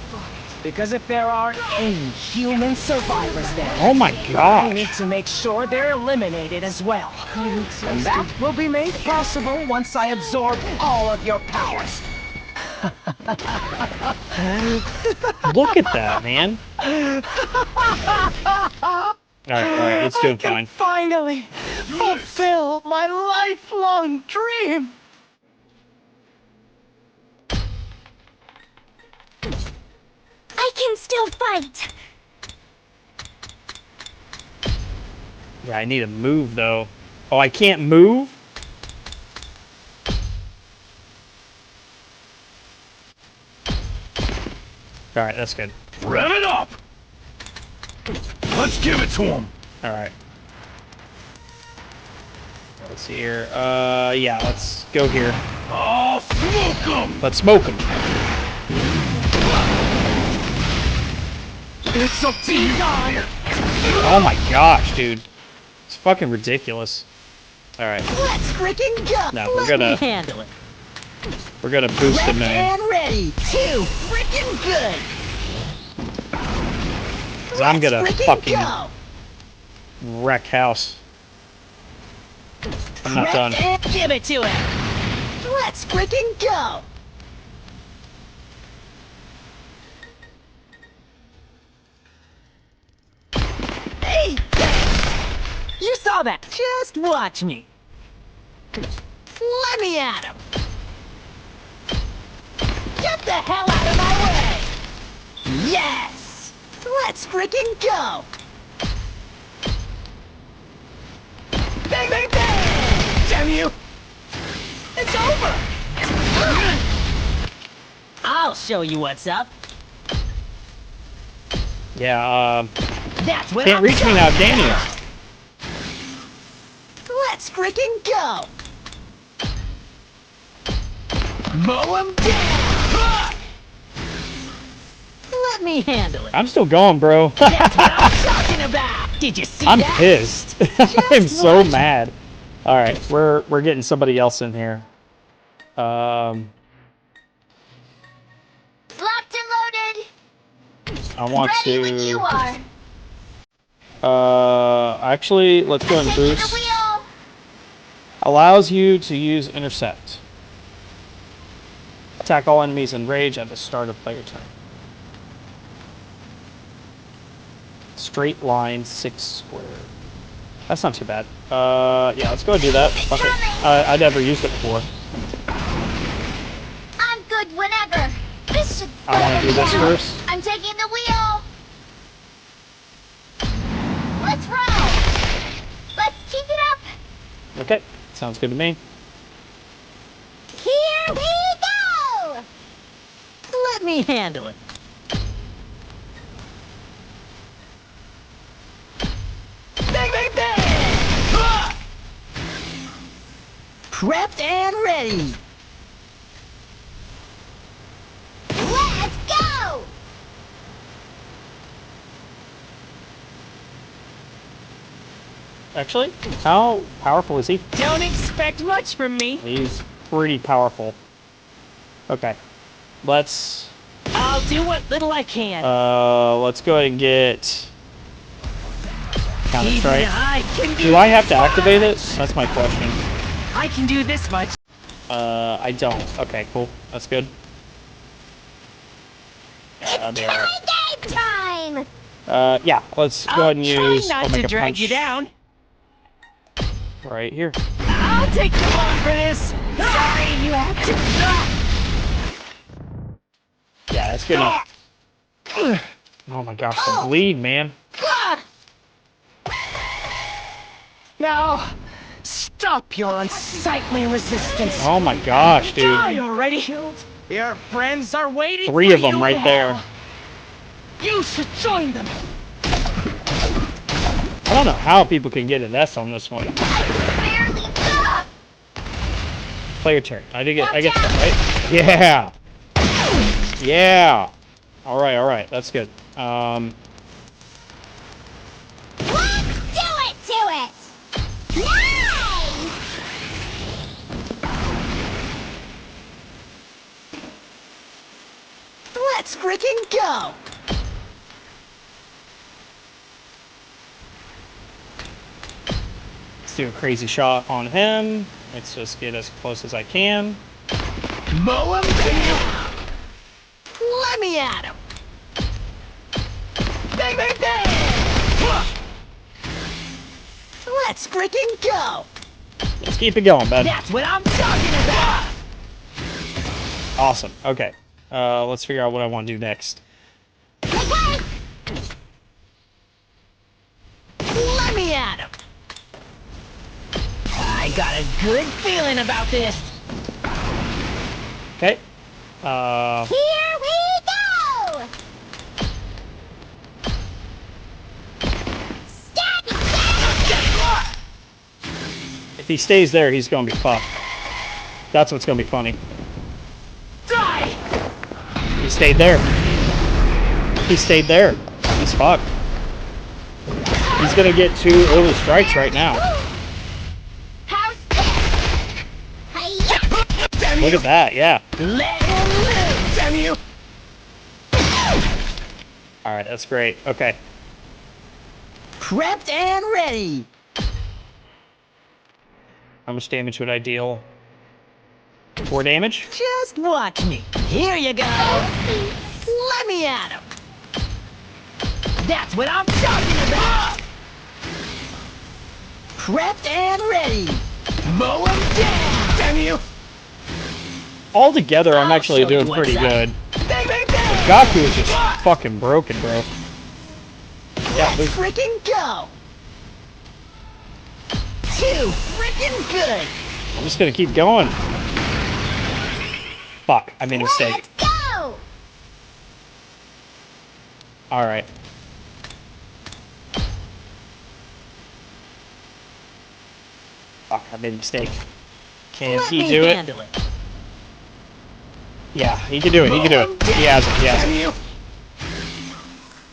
D: Because if there are any human survivors there,
B: Oh my
D: I
B: gosh.
D: need to make sure they're eliminated as well. And that will be made possible once I absorb all of your powers.
B: Look at that, man. Alright, it's doing
D: I can
B: fine.
D: finally fulfill my lifelong dream.
I: I can still fight.
B: Yeah, I need to move though. Oh, I can't move? Alright, that's good.
D: Rev it up! Let's give it to him!
B: Alright. Let's see here. Yeah, let's go here.
D: Oh, smoke him!
B: Let's smoke him.
D: It's up to you!
B: Oh my gosh, dude. It's fucking ridiculous. Alright.
D: Let's freaking go!
B: Now we're
D: handle it.
B: boost him in.
D: ready! Too freaking good!
B: 'Cause I'm gonna fucking
D: go!
B: wreck house. I'm not done.
D: Give it to him! Let's freaking go! Hey! You saw that! Just watch me! Let me at him! Get the hell out of my way! Yes! Let's freaking go! Bang, bang, bang! Damn you! It's over! I'll show you what's up.
B: Yeah,
D: That's what
B: can't
D: I'm
B: reach me now,
D: talking
B: damn you.
D: about. Let's freaking go! Mow him down! Let me handle it.
B: I'm still going, bro.
D: That's what I'm talking about! Did you see
B: I'm
D: that?
B: pissed. I'm so
D: watch.
B: mad. Alright, we're getting somebody else in here.
G: Locked and loaded!
B: I want
G: Ready when you are!
B: actually, let's go and
G: Taking the
B: boost.
G: wheel!
B: Allows you to use intercept. Attack all enemies in rage at the start of player turn. Straight line 6 square. That's not too bad. Yeah, let's go and do that. Fuck it. I never used it before.
G: I'm good whenever! This should
B: I want to do this
G: now.
B: first.
G: I'm taking the wheel! Let's roll! Let's keep it up!
B: Okay, sounds good to me.
G: Here we go!
D: Let me handle it. Bang, bang, bang! Prepped and ready.
G: Let's go!
B: Actually, how powerful is he?
D: Don't expect much from me.
B: He's pretty powerful. Okay. Let's
D: I'll do what little I can.
B: let's go ahead and get Counter Strike.
D: Even I can
B: Do I have to activate it? That's my question.
D: I can do this much.
B: I don't. Okay, cool. That's good. Yeah,
G: Game time!
B: yeah, let's go ahead and use
D: Try not to
B: Omega
D: drag
B: Punch
D: you down.
B: right here.
D: I'll take the blame for this. Sorry, you have to.
B: Yeah, that's good enough. Oh my gosh, the bleed, man.
D: Now, stop your unsightly resistance.
B: Oh my gosh, dude.
D: Die already. Your friends are waiting.
B: 3 of
D: for
B: them
D: you
B: right
D: in
B: there.
D: hell. You should join them.
B: I don't know how people can get an S on this one. Play your turn. I get that, right? Yeah. Yeah. All right. That's good.
G: Let's do it to it! Nice!
D: Let's freaking go.
B: Let's do a crazy shot on him. Let's just get as close as I can.
D: Mow him down. Let me at him. Bang, bang, bang. Let's freaking go.
B: Let's keep it going, bud.
D: That's what I'm talking about.
B: Awesome. Okay. Let's figure out what I want to do next.
D: Let me at him. I got a good feeling about this.
B: Okay.
G: Here we go!
B: If he stays there, he's gonna be fucked. That's what's gonna be funny.
D: Die!
B: He stayed there. He stayed there. He's fucked. He's gonna get 2 early strikes right now. Look at that, yeah.
D: Let him live, damn you!
B: Alright, that's great. Okay.
D: Prepped and ready.
B: How much damage would I deal? 4 damage?
D: Just watch me. Here you go. Let me at him. That's what I'm talking about. Prepped and ready. Mow him down, damn you!
B: All together, I'm actually doing pretty good.
D: Bang, bang, bang.
B: Gaku is just fucking broken, bro. Yeah,
D: Let's freaking go. 2 freaking good.
B: I'm just gonna keep going. Fuck, I made a mistake.
G: Let's go!
B: Alright. Fuck, I made a mistake. Can
D: Let
B: he
D: me
B: do it?
D: handle it.
B: Yeah, he can do it. He can do it. He has it. He has it.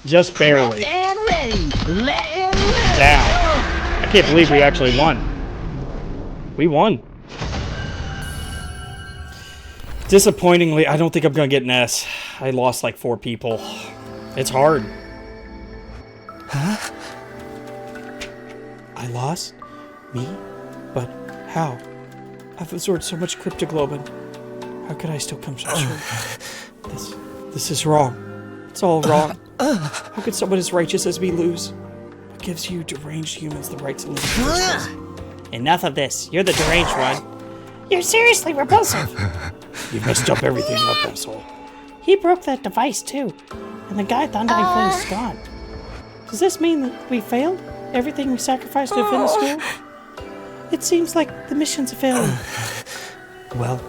B: Just barely.
D: Prepped and ready. Let him live.
B: Down. I can't believe we actually won. We won. Disappointingly, I don't think I'm gonna get an S. I lost like 4 people. It's hard.
F: Huh?
A: I lost? Me? But how? I've absorbed so much cryptoglobin. How could I still come so short? This is wrong. It's all wrong. How could someone as righteous as me lose? What gives you deranged humans the right to live in the first place? Enough of this. You're the deranged one. You're seriously repulsive. You messed up everything up, asshole. He broke that device too. And the guy at the Undying Flame is gone. Does this mean that we failed? Everything we sacrificed to defend the school? It seems like the mission's a failure. Well,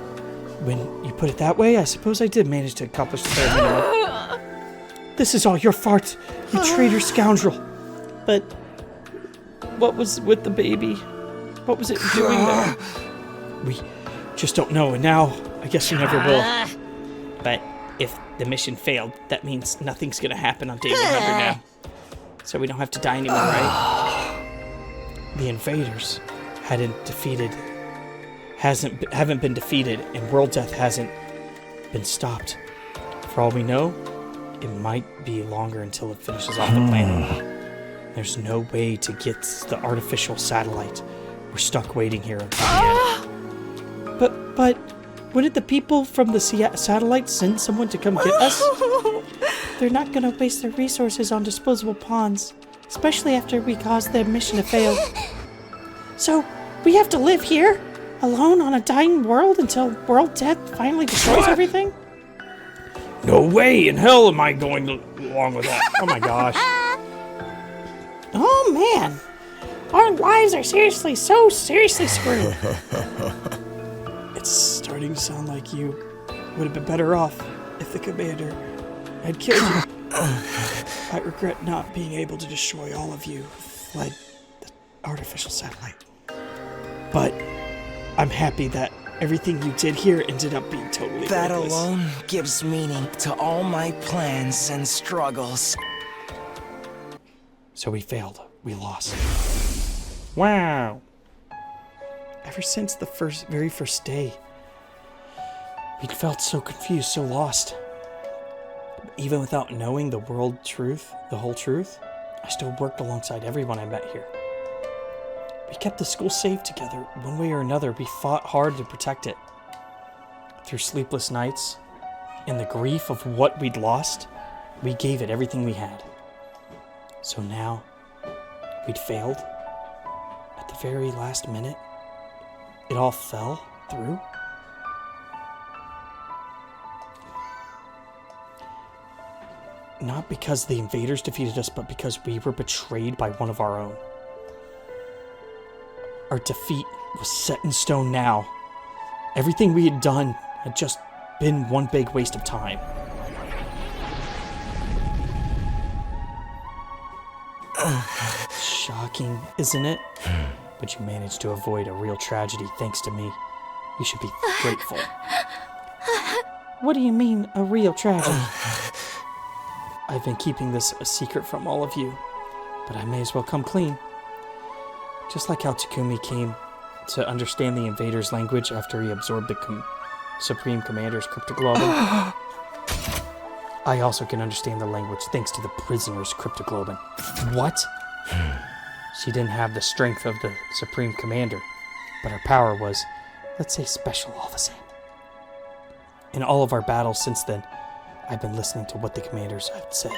A: when you put it that way, I suppose I did manage to accomplish the bare minimum. This is all your fault, you traitor scoundrel. But what was with the baby? What was it doing there? We just don't know, and now I guess we never will. But if the mission failed, that means nothing's gonna happen on day 100 now. So we don't have to die anymore, right?
B: the invaders haven't been defeated and world death hasn't been stopped. For all we know, it might be longer until it finishes off the planet. There's no way to get the artificial satellite. We're stuck waiting here until the end. But wouldn't the people from the satellite send someone to come get us? They're not gonna waste their resources on disposable pawns, especially after we caused their mission to fail. So, we have to live here, alone on a dying world until world death finally destroys everything?
A: No way in hell am I going along with that.
B: Oh my gosh.
A: Oh man, our lives are seriously screwed.
B: It's starting to sound like you would have been better off if the commander had killed you. I regret not being able to destroy all of you, fled the artificial satellite. But I'm happy that everything you did here ended up being totally
F: That
B: worthless.
F: alone gives meaning to all my plans and struggles.
B: So we failed. We lost.
A: Wow.
B: Ever since the very first day, we'd felt so confused, so lost. Even without knowing the whole truth, I still worked alongside everyone I met here. We kept the school safe together. One way or another, we fought hard to protect it. Through sleepless nights and the grief of what we'd lost, we gave it everything we had. So now, we'd failed. At the very last minute, it all fell through. Not because the invaders defeated us, but because we were betrayed by one of our own. Our defeat was set in stone now. Everything we had done had just been one big waste of time. Shocking, isn't it? But you managed to avoid a real tragedy thanks to me. You should be grateful.
A: What do you mean, a real tragedy?
B: I've been keeping this a secret from all of you, but I may as well come clean. Just like how Takumi came to understand the invaders' language after he absorbed the Supreme Commander's cryptoglobin, I also can understand the language thanks to the prisoner's cryptoglobin. What? She didn't have the strength of the Supreme Commander, but her power was, let's say, special all the same. In all of our battles since then, I've been listening to what the commanders have to say.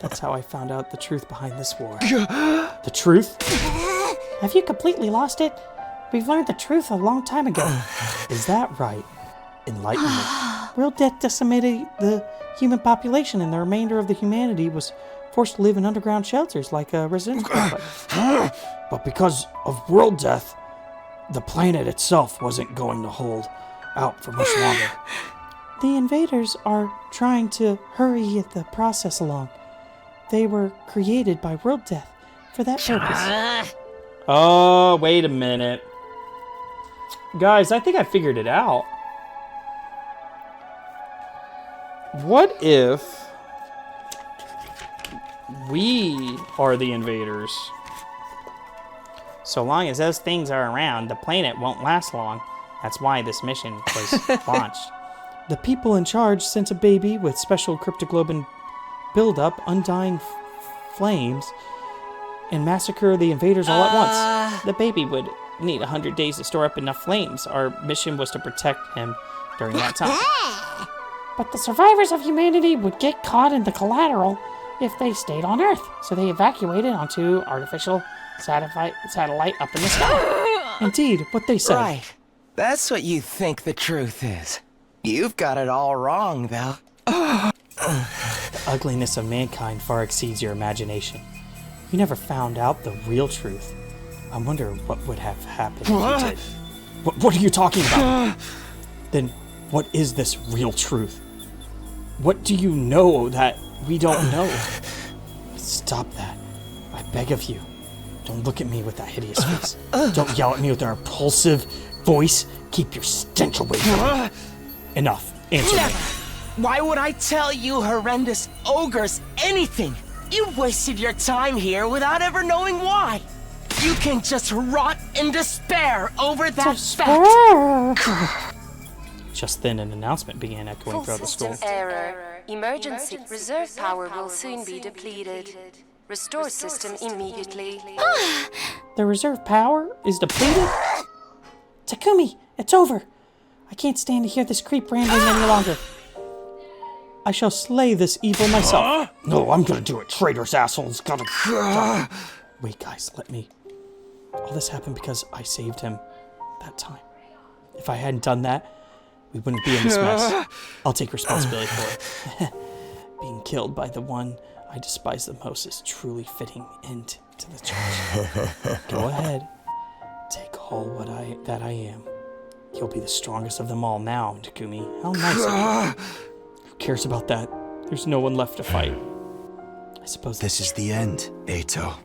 B: That's how I found out the truth behind this war. The truth?
A: Have you completely lost it? We've learned the truth a long time ago.
B: Is that right? Enlighten me.
A: World death decimated the human population, and the remainder of the humanity was forced to live in underground shelters like a residential complex.
B: But because of world death, the planet itself wasn't going to hold out for much longer.
A: The invaders are trying to hurry the process along. They were created by world death for that purpose.
B: Oh, wait a minute. Guys, I think I figured it out. What if we are the invaders? So long as those things are around, the planet won't last long. That's why this mission was launched.
A: The people in charge sent a baby with special cryptoglobin buildup, undying flames, and massacre the invaders all at once.
B: The baby would need 100 days to store up enough flames. Our mission was to protect him during that time.
A: But the survivors of humanity would get caught in the collateral if they stayed on Earth, so they evacuated onto artificial satellite up in the sky.
B: Indeed, what they said.
F: Right. That's what you think the truth is. You've got it all wrong, though.
B: The ugliness of mankind far exceeds your imagination. You never found out the real truth. I wonder what would have happened if you did. What are you talking about? Then what is this real truth? What do you know that we don't know? Stop that. I beg of you. Don't look at me with that hideous face. Don't yell at me with that repulsive voice. Keep your stench away from me. Enough. Answer me.
F: Why would I tell you horrendous ogres anything?
D: You've wasted your time here without ever knowing why. You can just rot in despair over that fact.
B: Just then, an announcement began echoing throughout the school.
J: Error. Emergency. Reserve power will soon be depleted. Restore system immediately.
A: The reserve power is depleted? Takumi, it's over. I can't stand to hear this creep rambling any longer. I shall slay this evil myself.
B: No, I'm gonna do it. Traitor's asshole's gotta... Wait, guys, let me... All this happened because I saved him that time. If I hadn't done that, we wouldn't be in this mess. I'll take responsibility for it. Being killed by the one I despise the most is truly fitting end to the charge. Go ahead. Take all that I am. You'll be the strongest of them all now, Takumi. How nice of you. Who cares about that? There's no one left to fight. I suppose
H: This is the end, Eito.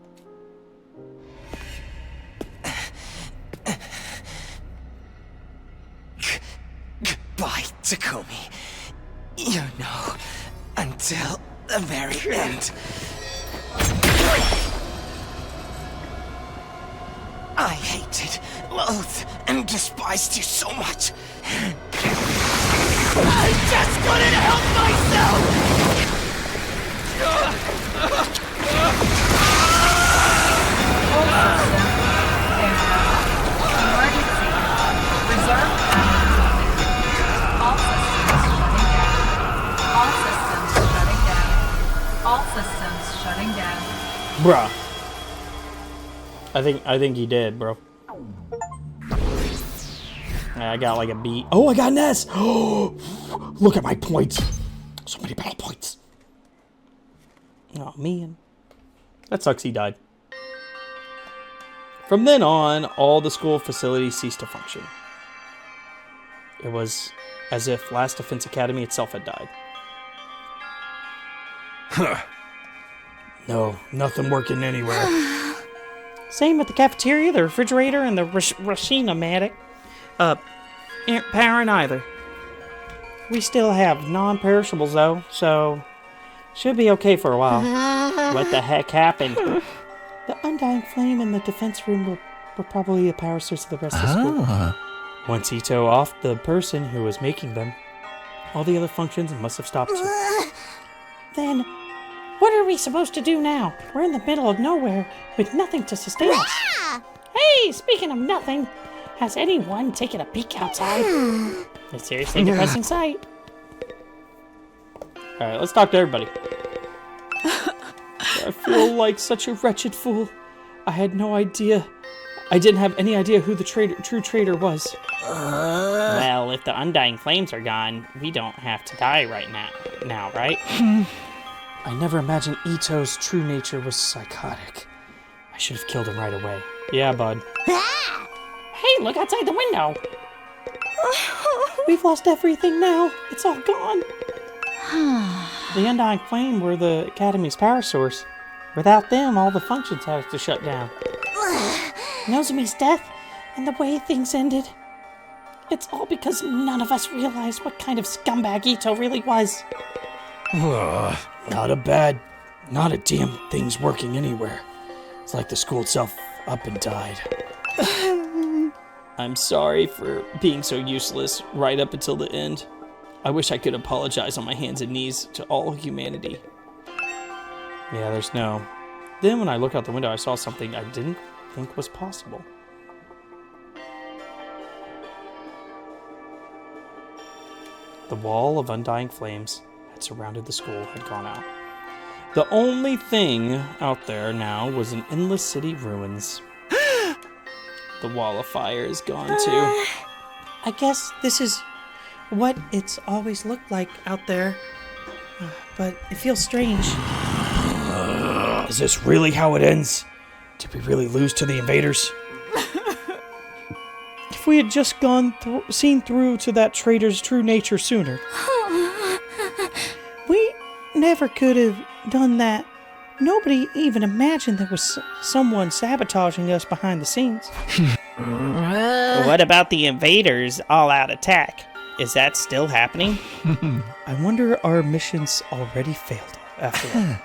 D: Goodbye, Takumi. You know, until the very end. I hated, loathed, and despised you so much. I just couldn't help myself!
E: Emergency. Reserve power depleted. All systems shutting down. All systems shutting down.
B: Bruh. I think he did, bro. I got like a B. Oh, I got an S! Look at my points. So many battle points. Oh, man. That sucks he died. From then on, all the school facilities ceased to function. It was as if Last Defense Academy itself had died. No, nothing working anywhere.
A: Same with the cafeteria, the refrigerator, and the Rashina-matic. Aren't powering either. We still have non-perishables though, so should be okay for a while. What the heck happened? The undying flame in the defense room were probably the power source of the rest of the school.
B: Once Ito offed the person who was making them, all the other functions must have stopped too.
A: Then, what are we supposed to do now? We're in the middle of nowhere with nothing to sustain us. Hey, speaking of nothing, has anyone taken a peek outside? It's seriously a depressing sight.
B: Alright, let's talk to everybody. I feel like such a wretched fool. I had no idea. I didn't have any idea who the true traitor was.
A: Well, if the undying flames are gone, we don't have to die right now, right?
B: I never imagined Ito's true nature was psychotic. I should have killed him right away. Yeah, bud.
A: Hey, look outside the window! We've lost everything now. It's all gone. The undying flame were the Academy's power source. Without them, all the functions had to shut down. Nozomi's death and the way things ended. It's all because none of us realized what kind of scumbag Ito really was.
B: Not a damn thing's working anywhere. It's like the school itself up and died. I'm sorry for being so useless right up until the end. I wish I could apologize on my hands and knees to all humanity. Yeah, there's no... Then when I looked out the window, I saw something I didn't think was possible. The wall of undying flames had surrounded the school had gone out. The only thing out there now was an endless city ruins. The wall of fire is gone too.
A: I guess this is what it's always looked like out there. But it feels strange.
B: Is this really how it ends? Did we really lose to the invaders? If we had just seen through to that traitor's true nature sooner.
A: We never could have done that. Nobody even imagined there was someone sabotaging us behind the scenes. What about the invaders' all-out attack? Is that still happening?
B: I wonder our missions already failed after all.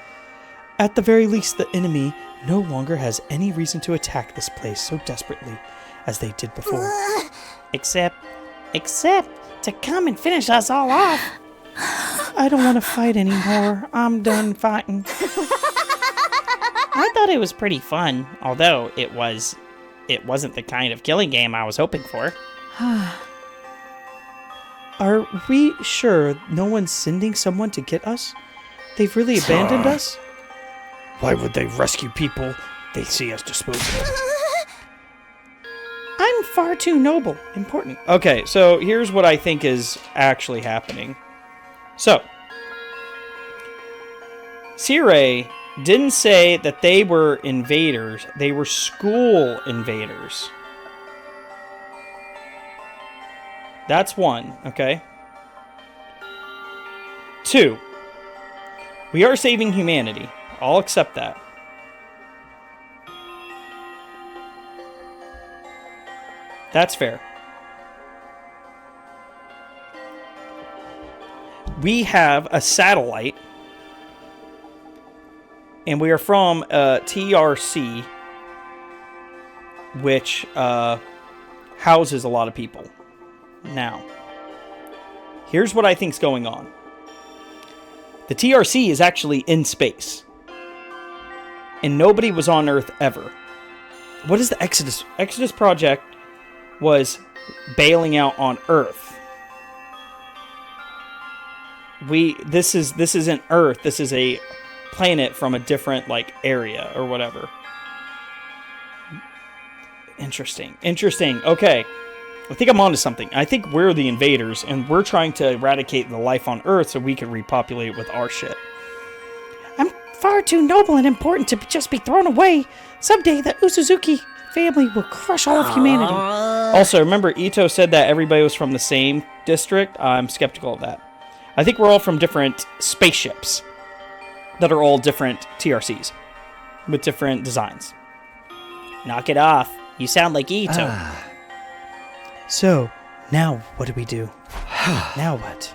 B: At the very least, the enemy no longer has any reason to attack this place so desperately as they did before.
A: Except to come and finish us all off.
B: I don't want to fight anymore. I'm done fighting.
A: I thought it was pretty fun, although it wasn't the kind of killing game I was hoping for.
B: Are we sure no one's sending someone to get us? They've really abandoned us?
C: Why would they rescue people they see as disposable?
A: I'm far too noble.
B: Important. Okay, so here's what I think is actually happening. So, Sirei didn't say that they were invaders. They were school invaders. That's one, okay? 2, we are saving humanity. I'll accept that. That's fair. We have a satellite, and we are from TRC, which houses a lot of people. Now, here's what I think's going on. The TRC is actually in space, and nobody was on Earth ever. What is the Exodus? Exodus Project was bailing out on Earth. This isn't Earth. This is a planet from a different area or whatever. Interesting. Okay. I think I'm onto something. I think we're the invaders, and we're trying to eradicate the life on Earth so we can repopulate with our shit.
A: I'm far too noble and important to just be thrown away. Someday the Usuzuki family will crush all of humanity.
B: Also, remember Ito said that everybody was from the same district? I'm skeptical of that. I think we're all from different spaceships that are all different TRCs with different designs.
A: Knock it off. You sound like Ito.
B: So, now what do we do? Now what?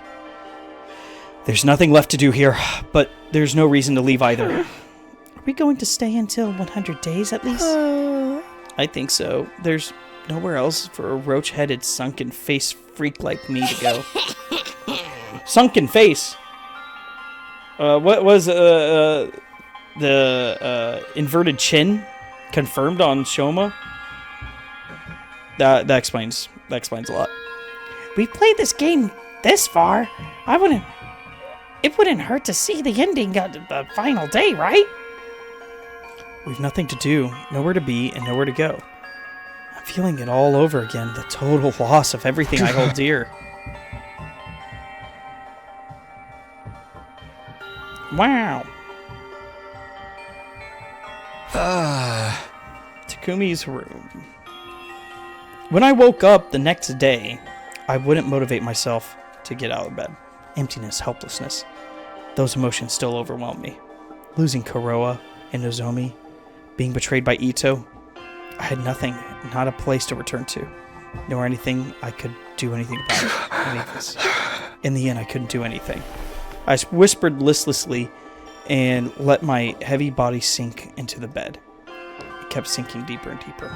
B: There's nothing left to do here, but there's no reason to leave either.
A: Are we going to stay until 100 days at least?
B: I think so. There's nowhere else for a roach-headed, sunken-face freak like me to go. Sunken face? What was the inverted chin confirmed on Shoma? That explains a lot.
A: We played this game this far. It wouldn't hurt to see the ending of the final day, right?
B: We've nothing to do, nowhere to be, and nowhere to go. I'm feeling it all over again, the total loss of everything I hold dear.
A: Wow.
B: Takumi's room. When I woke up the next day, I wouldn't motivate myself to get out of bed. Emptiness, helplessness. Those emotions still overwhelm me. Losing Kuroa and Nozomi, being betrayed by Ito. I had nothing, not a place to return to, nor anything I could do anything about it. In the end, I couldn't do anything. I whispered listlessly and let my heavy body sink into the bed. It kept sinking deeper and deeper.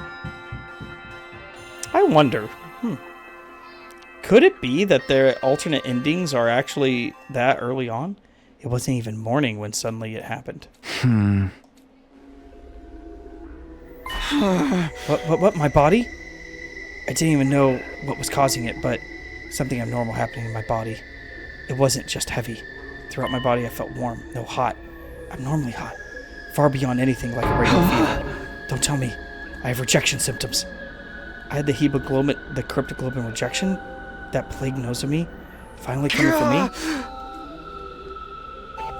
B: I wonder, could it be that their alternate endings are actually that early on? It wasn't even morning when suddenly it happened. What, my body? I didn't even know what was causing it, but something abnormal happening in my body. It wasn't just heavy. Throughout my body I felt warm, no hot. Abnormally hot. Far beyond anything like a regular fever. Don't tell me. I have rejection symptoms. I had the cryptoglobin rejection that plagued Nozomi finally coming for me.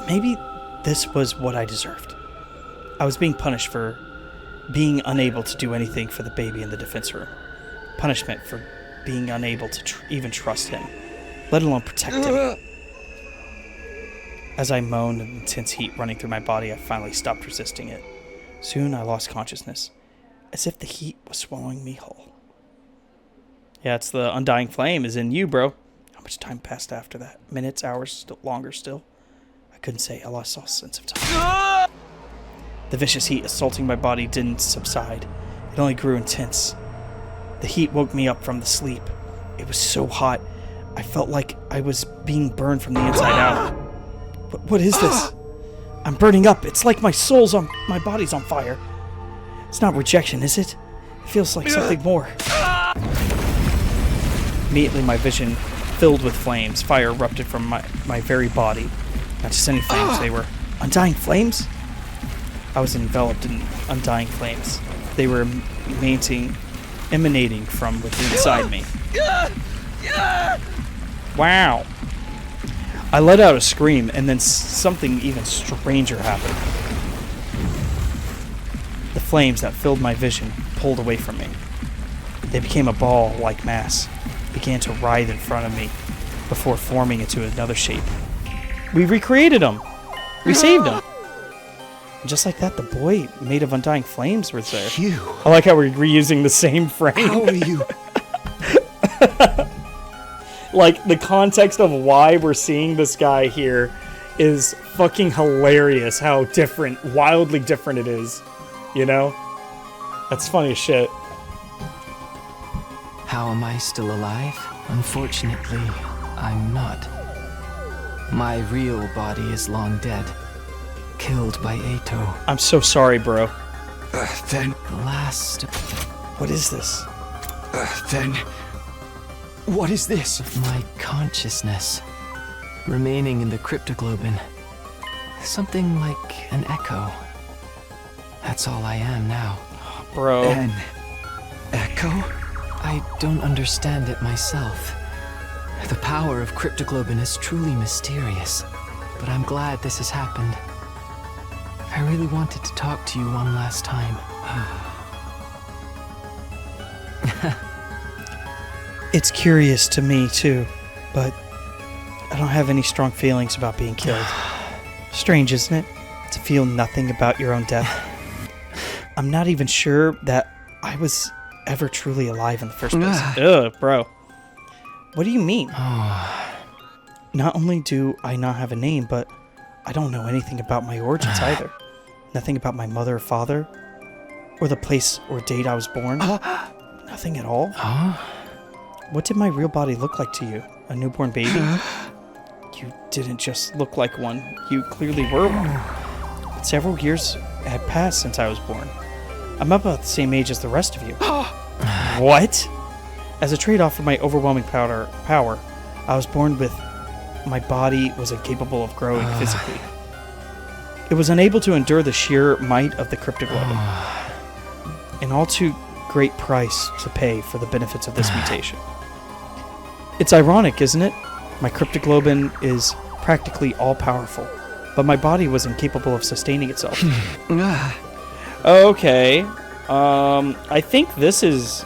B: Maybe this was what I deserved. I was being punished for being unable to do anything for the baby in the defense room. Punishment for being unable to even trust him, let alone protect him. As I moaned and intense heat running through my body, I finally stopped resisting it. Soon I lost consciousness, as if the heat was swallowing me whole. Yeah, it's the undying flame is in you, bro. How much time passed after that? Minutes, hours, longer still? I couldn't say. I lost all sense of time. The vicious heat assaulting my body didn't subside. It only grew intense. The heat woke me up from the sleep. It was so hot, I felt like I was being burned from the inside out. What is this? I'm burning up. It's like my body's on fire. It's not rejection, is it? It feels like something more. Immediately my vision filled with flames. Fire erupted from my very body. Not just any flames, they were undying flames? I was enveloped in undying flames. They were emanating from within inside me. Wow. I let out a scream, and then something even stranger happened. The flames that filled my vision pulled away from me. They became a ball-like mass, began to writhe in front of me before forming into another shape. We recreated them! We saved them! Just like that, the boy made of undying flames was there.
H: You.
B: I like how we're reusing the same frame.
H: How are you?
B: Like, the context of why we're seeing this guy here is fucking hilarious. How different, wildly different it is. You know? That's funny as shit.
F: How am I still alive? Unfortunately, I'm not. My real body is long dead. Killed by Ato.
B: I'm so sorry, bro.
H: Then...
F: The last...
B: What is this?
H: Then... What is this?
F: My consciousness. Remaining in the cryptoglobin. Something like an echo. That's all I am now.
B: Bro.
H: An echo?
F: I don't understand it myself. The power of cryptoglobin is truly mysterious. But I'm glad this has happened. I really wanted to talk to you one last time.
B: It's curious to me, too, but I don't have any strong feelings about being killed. Strange, isn't it? To feel nothing about your own death. I'm not even sure that I was ever truly alive in the first place. Ugh, bro. What do you mean? Not only do I not have a name, but I don't know anything about my origins either. Nothing about my mother or father, or the place or date I was born. Nothing at all. What did my real body look like to you? A newborn baby? You didn't just look like one. You clearly were one. Several years had passed since I was born. I'm about the same age as the rest of you. What? As a trade-off for my overwhelming power, I was born with my body was incapable of growing physically. It was unable to endure the sheer might of the cryptoglobin. An all too great price to pay for the benefits of this mutation. It's ironic, isn't it? My cryptoglobin is practically all-powerful, but my body was incapable of sustaining itself. Okay. I think this is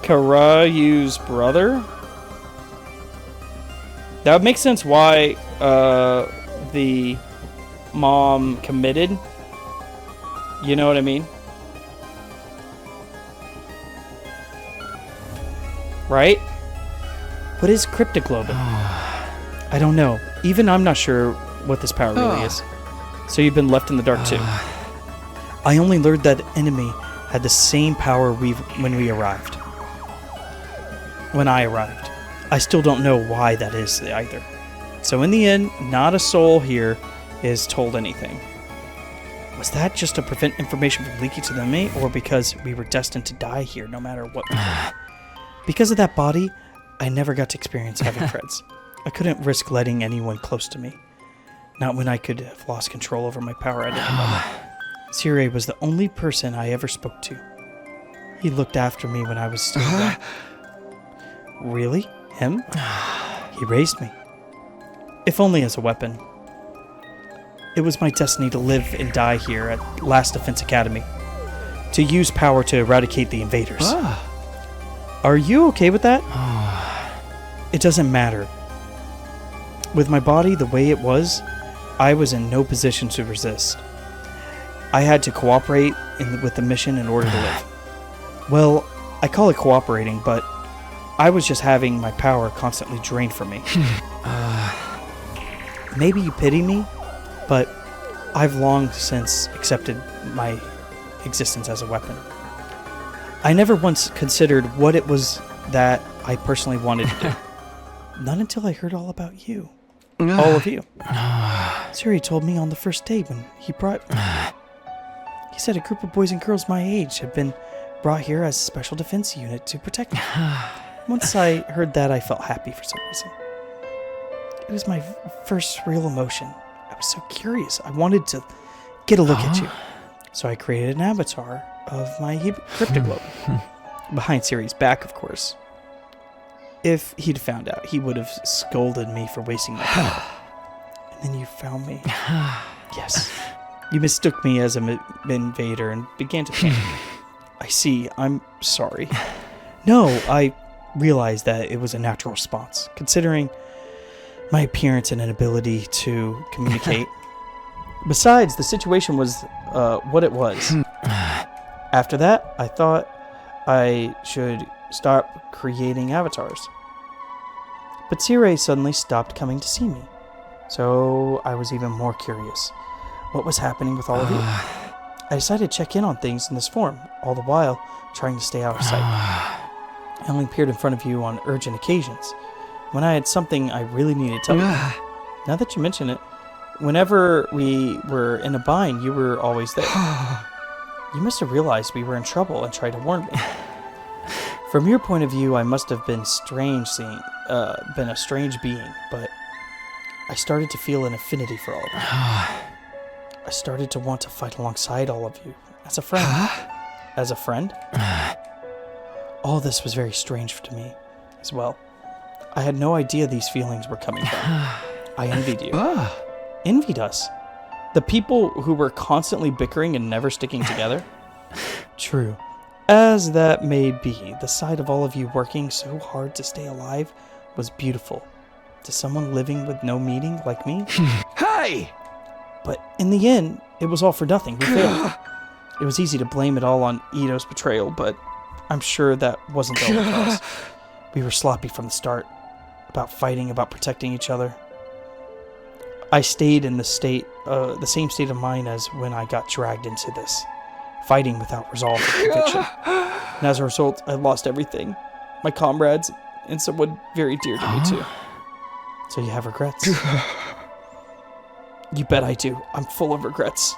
B: Karayu's brother. That would make sense why the mom committed. You know what I mean? Right? What is cryptoglobin? I don't know. Even I'm not sure what this power really is. So you've been left in the dark too. I only learned that enemy had the same power when I arrived. I still don't know why that is either. So in the end, not a soul here is told anything. Was that just to prevent information from leaking to the enemy, or because we were destined to die here no matter what we did? Because of that body, I never got to experience having friends. I couldn't risk letting anyone close to me. Not when I could have lost control over my power at any moment. Sirei was the only person I ever spoke to. He looked after me when I was still young. Really? Him? He raised me. If only as a weapon. It was my destiny to live and die here at Last Defense Academy. To use power to eradicate the invaders. Are you okay with that? It doesn't matter. With my body the way it was, I was in no position to resist. I had to cooperate with the mission in order to live. Well, I call it cooperating, but I was just having my power constantly drained from me. Maybe you pity me, but I've long since accepted my existence as a weapon. I never once considered what it was that I personally wanted to do. Not until I heard all about you. All of you. Siri told me on the first day when he brought... He said a group of boys and girls my age had been brought here as a special defense unit to protect me. Once I heard that, I felt happy for some reason. It was my first real emotion. I was so curious. I wanted to get a look at you. So I created an avatar of my cryptoglobe. Behind Siri's back, of course. If he'd found out, he would have scolded me for wasting my time. And then you found me. Yes. You mistook me as an invader and began to talk. I see. I'm sorry. No, I realized that it was a natural response, considering my appearance and inability to communicate. Besides, the situation was what it was. After that, I thought I should stop creating avatars. But Siri suddenly stopped coming to see me. So I was even more curious. What was happening with all of you? I decided to check in on things in this form, all the while trying to stay out of sight. I only appeared in front of you on urgent occasions, when I had something I really needed to tell you. Now that you mention it, whenever we were in a bind, you were always there. You must have realized we were in trouble and tried to warn me. From your point of view, I must have been a strange being, but I started to feel an affinity for all of you. I started to want to fight alongside all of you, as a friend. As a friend? All this was very strange to me, as well. I had no idea these feelings were coming from. I envied you. Envied us? The people who were constantly bickering and never sticking together? True. As that may be, the sight of all of you working so hard to stay alive was beautiful. To someone living with no meaning like me?
F: Hey!
B: But in the end, it was all for nothing. We failed. It was easy to blame it all on Ito's betrayal, but I'm sure that wasn't the only cause. We were sloppy from the start. About fighting, about protecting each other. I stayed in the same state of mind as when I got dragged into this. Fighting without resolve or conviction. And as a result, I lost everything. My comrades, and someone very dear to me too. So you have regrets? You bet I do. I'm full of regrets.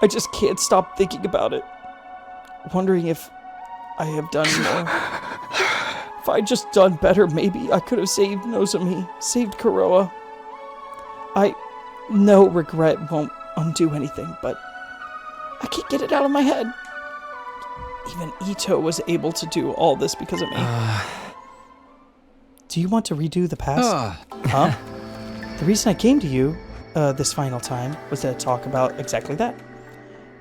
B: I just can't stop thinking about it. Wondering if I have done more. If I'd just done better, maybe I could have saved Nozomi, saved Kuroa. No regret won't undo anything, but I can't get it out of my head. Even Ito was able to do all this because of me. Do you want to redo the past? Huh? The reason I came to you this final time was to talk about exactly that.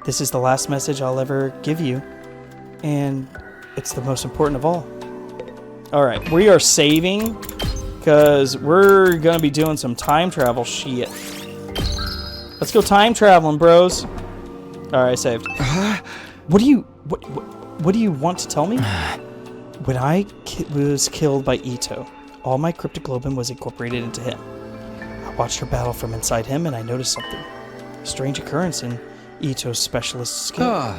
B: This is the last message I'll ever give you, and it's the most important of all. Alright, we are saving, because we're going to be doing some time travel shit. Let's go time traveling, bros. Alright, I saved. What do you want to tell me? When I was killed by Ito, all my cryptoglobin was incorporated into him. I watched her battle from inside him, and I noticed something. A strange occurrence in Ito's specialist skill.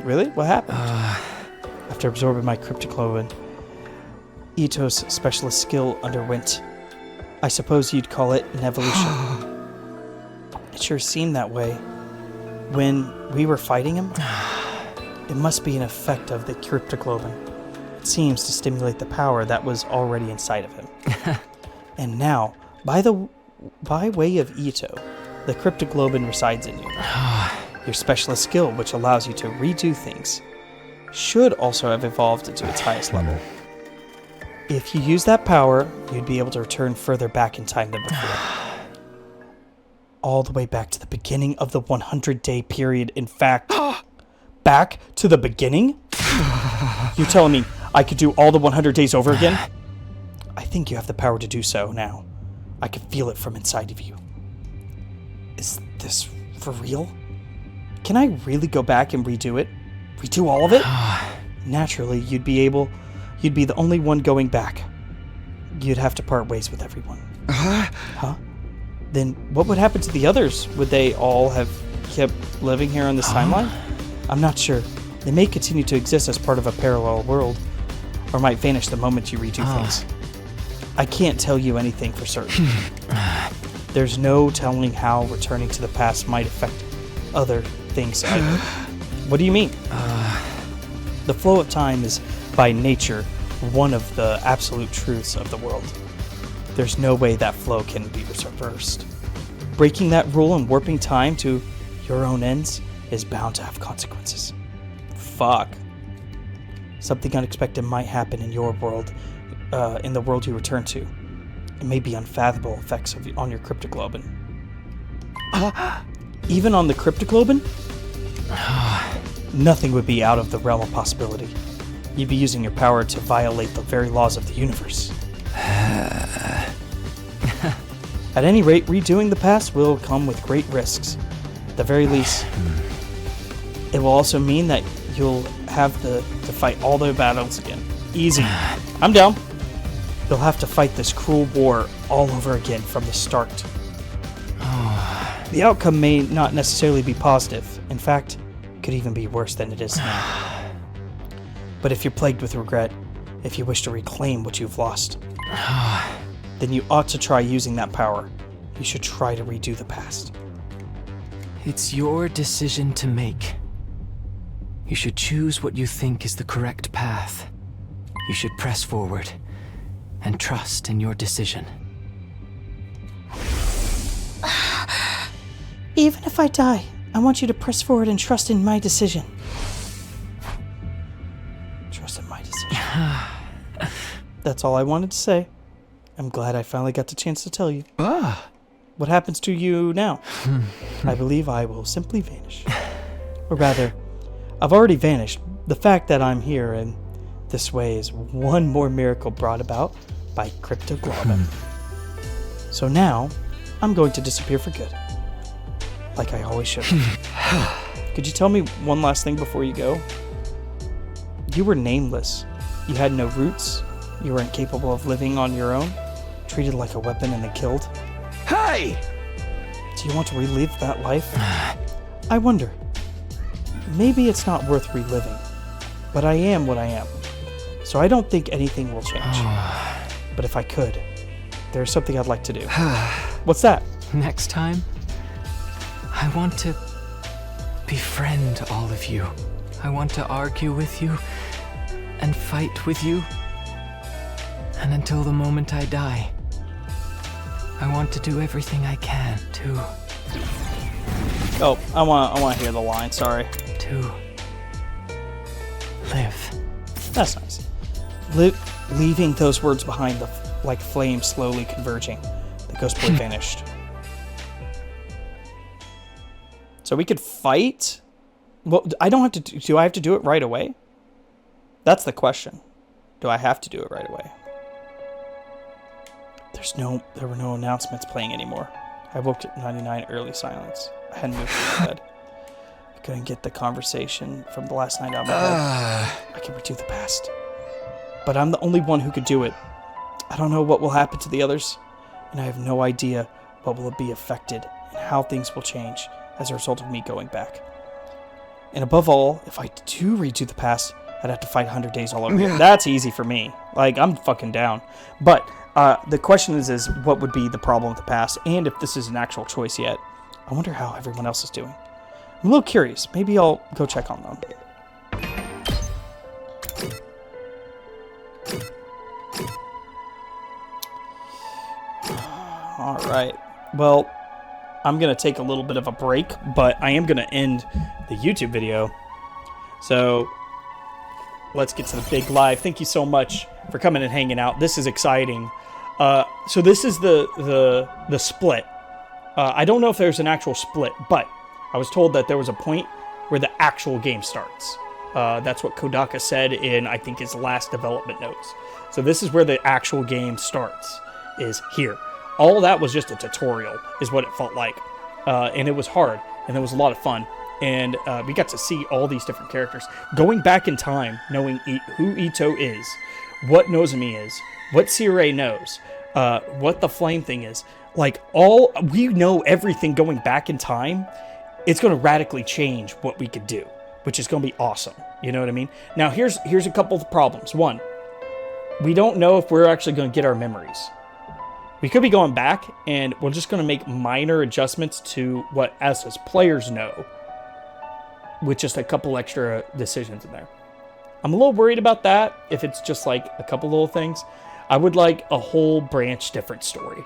B: Really? What happened? After absorbing my cryptoglobin, Ito's specialist skill underwent, I suppose you'd call it, an evolution. It sure seemed that way. When we were fighting him, it must be an effect of the cryptoglobin. It seems to stimulate the power that was already inside of him. And now, by way of Ito, the cryptoglobin resides in you. Your specialist skill, which allows you to redo things, should also have evolved into its highest level. If you use that power, you'd be able to return further back in time than before. All the way back to the beginning of the 100-day period. In fact, back to the beginning? You're telling me I could do all the 100 days over again? I think you have the power to do so now. I can feel it from inside of you. Is this for real? Can I really go back and redo it? Redo all of it? Naturally, you'd be the only one going back. You'd have to part ways with everyone. Huh? Then what would happen to the others? Would they all have kept living here on this timeline? I'm not sure. They may continue to exist as part of a parallel world, or might vanish the moment you redo things. I can't tell you anything for certain. There's no telling how returning to the past might affect other things either. What do you mean? The flow of time is, by nature, one of the absolute truths of the world. There's no way that flow can be reversed. Breaking that rule and warping time to your own ends is bound to have consequences. Fuck. Something unexpected might happen in your world, in the world you return to. It may be unfathomable effects on your cryptoglobin. Even on the cryptoglobin? Nothing would be out of the realm of possibility. You'd be using your power to violate the very laws of the universe. At any rate, redoing the past will come with great risks. At the very least, it will also mean that you'll have to fight all the battles again. Easy. I'm down. You'll have to fight this cruel war all over again from the start. The outcome may not necessarily be positive. In fact, it could even be worse than it is now. But if you're plagued with regret, if you wish to reclaim what you've lost, then you ought to try using that power. You should try to redo the past.
F: It's your decision to make. You should choose what you think is the correct path. You should press forward and trust in your decision.
B: Even if I die, I want you to press forward and trust in my decision. Trust in my decision. That's all I wanted to say. I'm glad I finally got the chance to tell you. What happens to you now? I believe I will simply vanish. Or rather, I've already vanished. The fact that I'm here and this way is one more miracle brought about by cryptoglobin. So now, I'm going to disappear for good. Like I always should. Could you tell me one last thing before you go? You were nameless. You had no roots. You were incapable of living on your own. Treated like a weapon and then killed.
F: Hey!
B: Do you want to relive that life? I wonder. Maybe it's not worth reliving. But I am what I am. So I don't think anything will change. But if I could, there's something I'd like to do. What's that?
F: Next time, I want to befriend all of you. I want to argue with you and fight with you. And until the moment I die, I want to do everything I can to...
B: Oh, I want to hear the line, sorry.
F: To live.
B: That's nice. Leaving those words behind, like flames slowly converging. The ghost boy vanished. So we could fight? Well, I don't have to... Do I have to do it right away? That's the question. Do I have to do it right away? There were no announcements playing anymore. I woke at 99 early silence. I hadn't moved from bed. I couldn't get the conversation from the last night out of my head. I can redo the past. But I'm the only one who could do it. I don't know what will happen to the others, and I have no idea what will be affected and how things will change as a result of me going back. And above all, if I do redo the past, I'd have to fight 100 days all over again. That's easy for me. Like, I'm fucking down. But the question is what would be the problem with the past, and if this is an actual choice yet. I wonder how everyone else is doing. I'm a little curious. Maybe I'll go check on them. Alright. Well, I'm going to take a little bit of a break, but I am going to end the YouTube video. So, let's get to the big live. Thank you so much for coming and hanging out. This is exciting. So this is the split. I don't know if there's an actual split, but I was told that there was a point where the actual game starts. That's what Kodaka said in, I think, his last development notes. So this is where the actual game starts, is here. All that was just a tutorial, is what it felt like. And it was hard, and it was a lot of fun. And we got to see all these different characters. Going back in time, knowing who Ito is, what Nozomi is, what Sirei knows, what the flame thing is. like, we know everything going back in time, it's going to radically change what we could do, which is going to be awesome. You know what I mean? Now, here's a couple of problems. One, we don't know if we're actually going to get our memories. We could be going back, and we're just going to make minor adjustments to what us as players know, with just a couple extra decisions in there. I'm a little worried about that, if it's just like a couple little things. I would like a whole branch different story.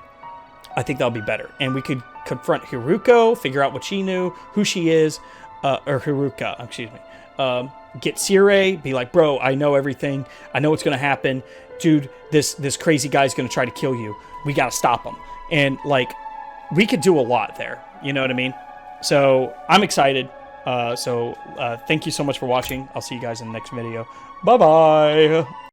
B: I think that'll be better. And we could confront Haruko, figure out what she knew, who she is, or Haruka, excuse me. Get Sirei, be like, bro, I know everything. I know what's going to happen. Dude, this crazy guy's going to try to kill you. We got to stop him. And, like, we could do a lot there. You know what I mean? So, I'm excited. Thank you so much for watching. I'll see you guys in the next video. Bye-bye.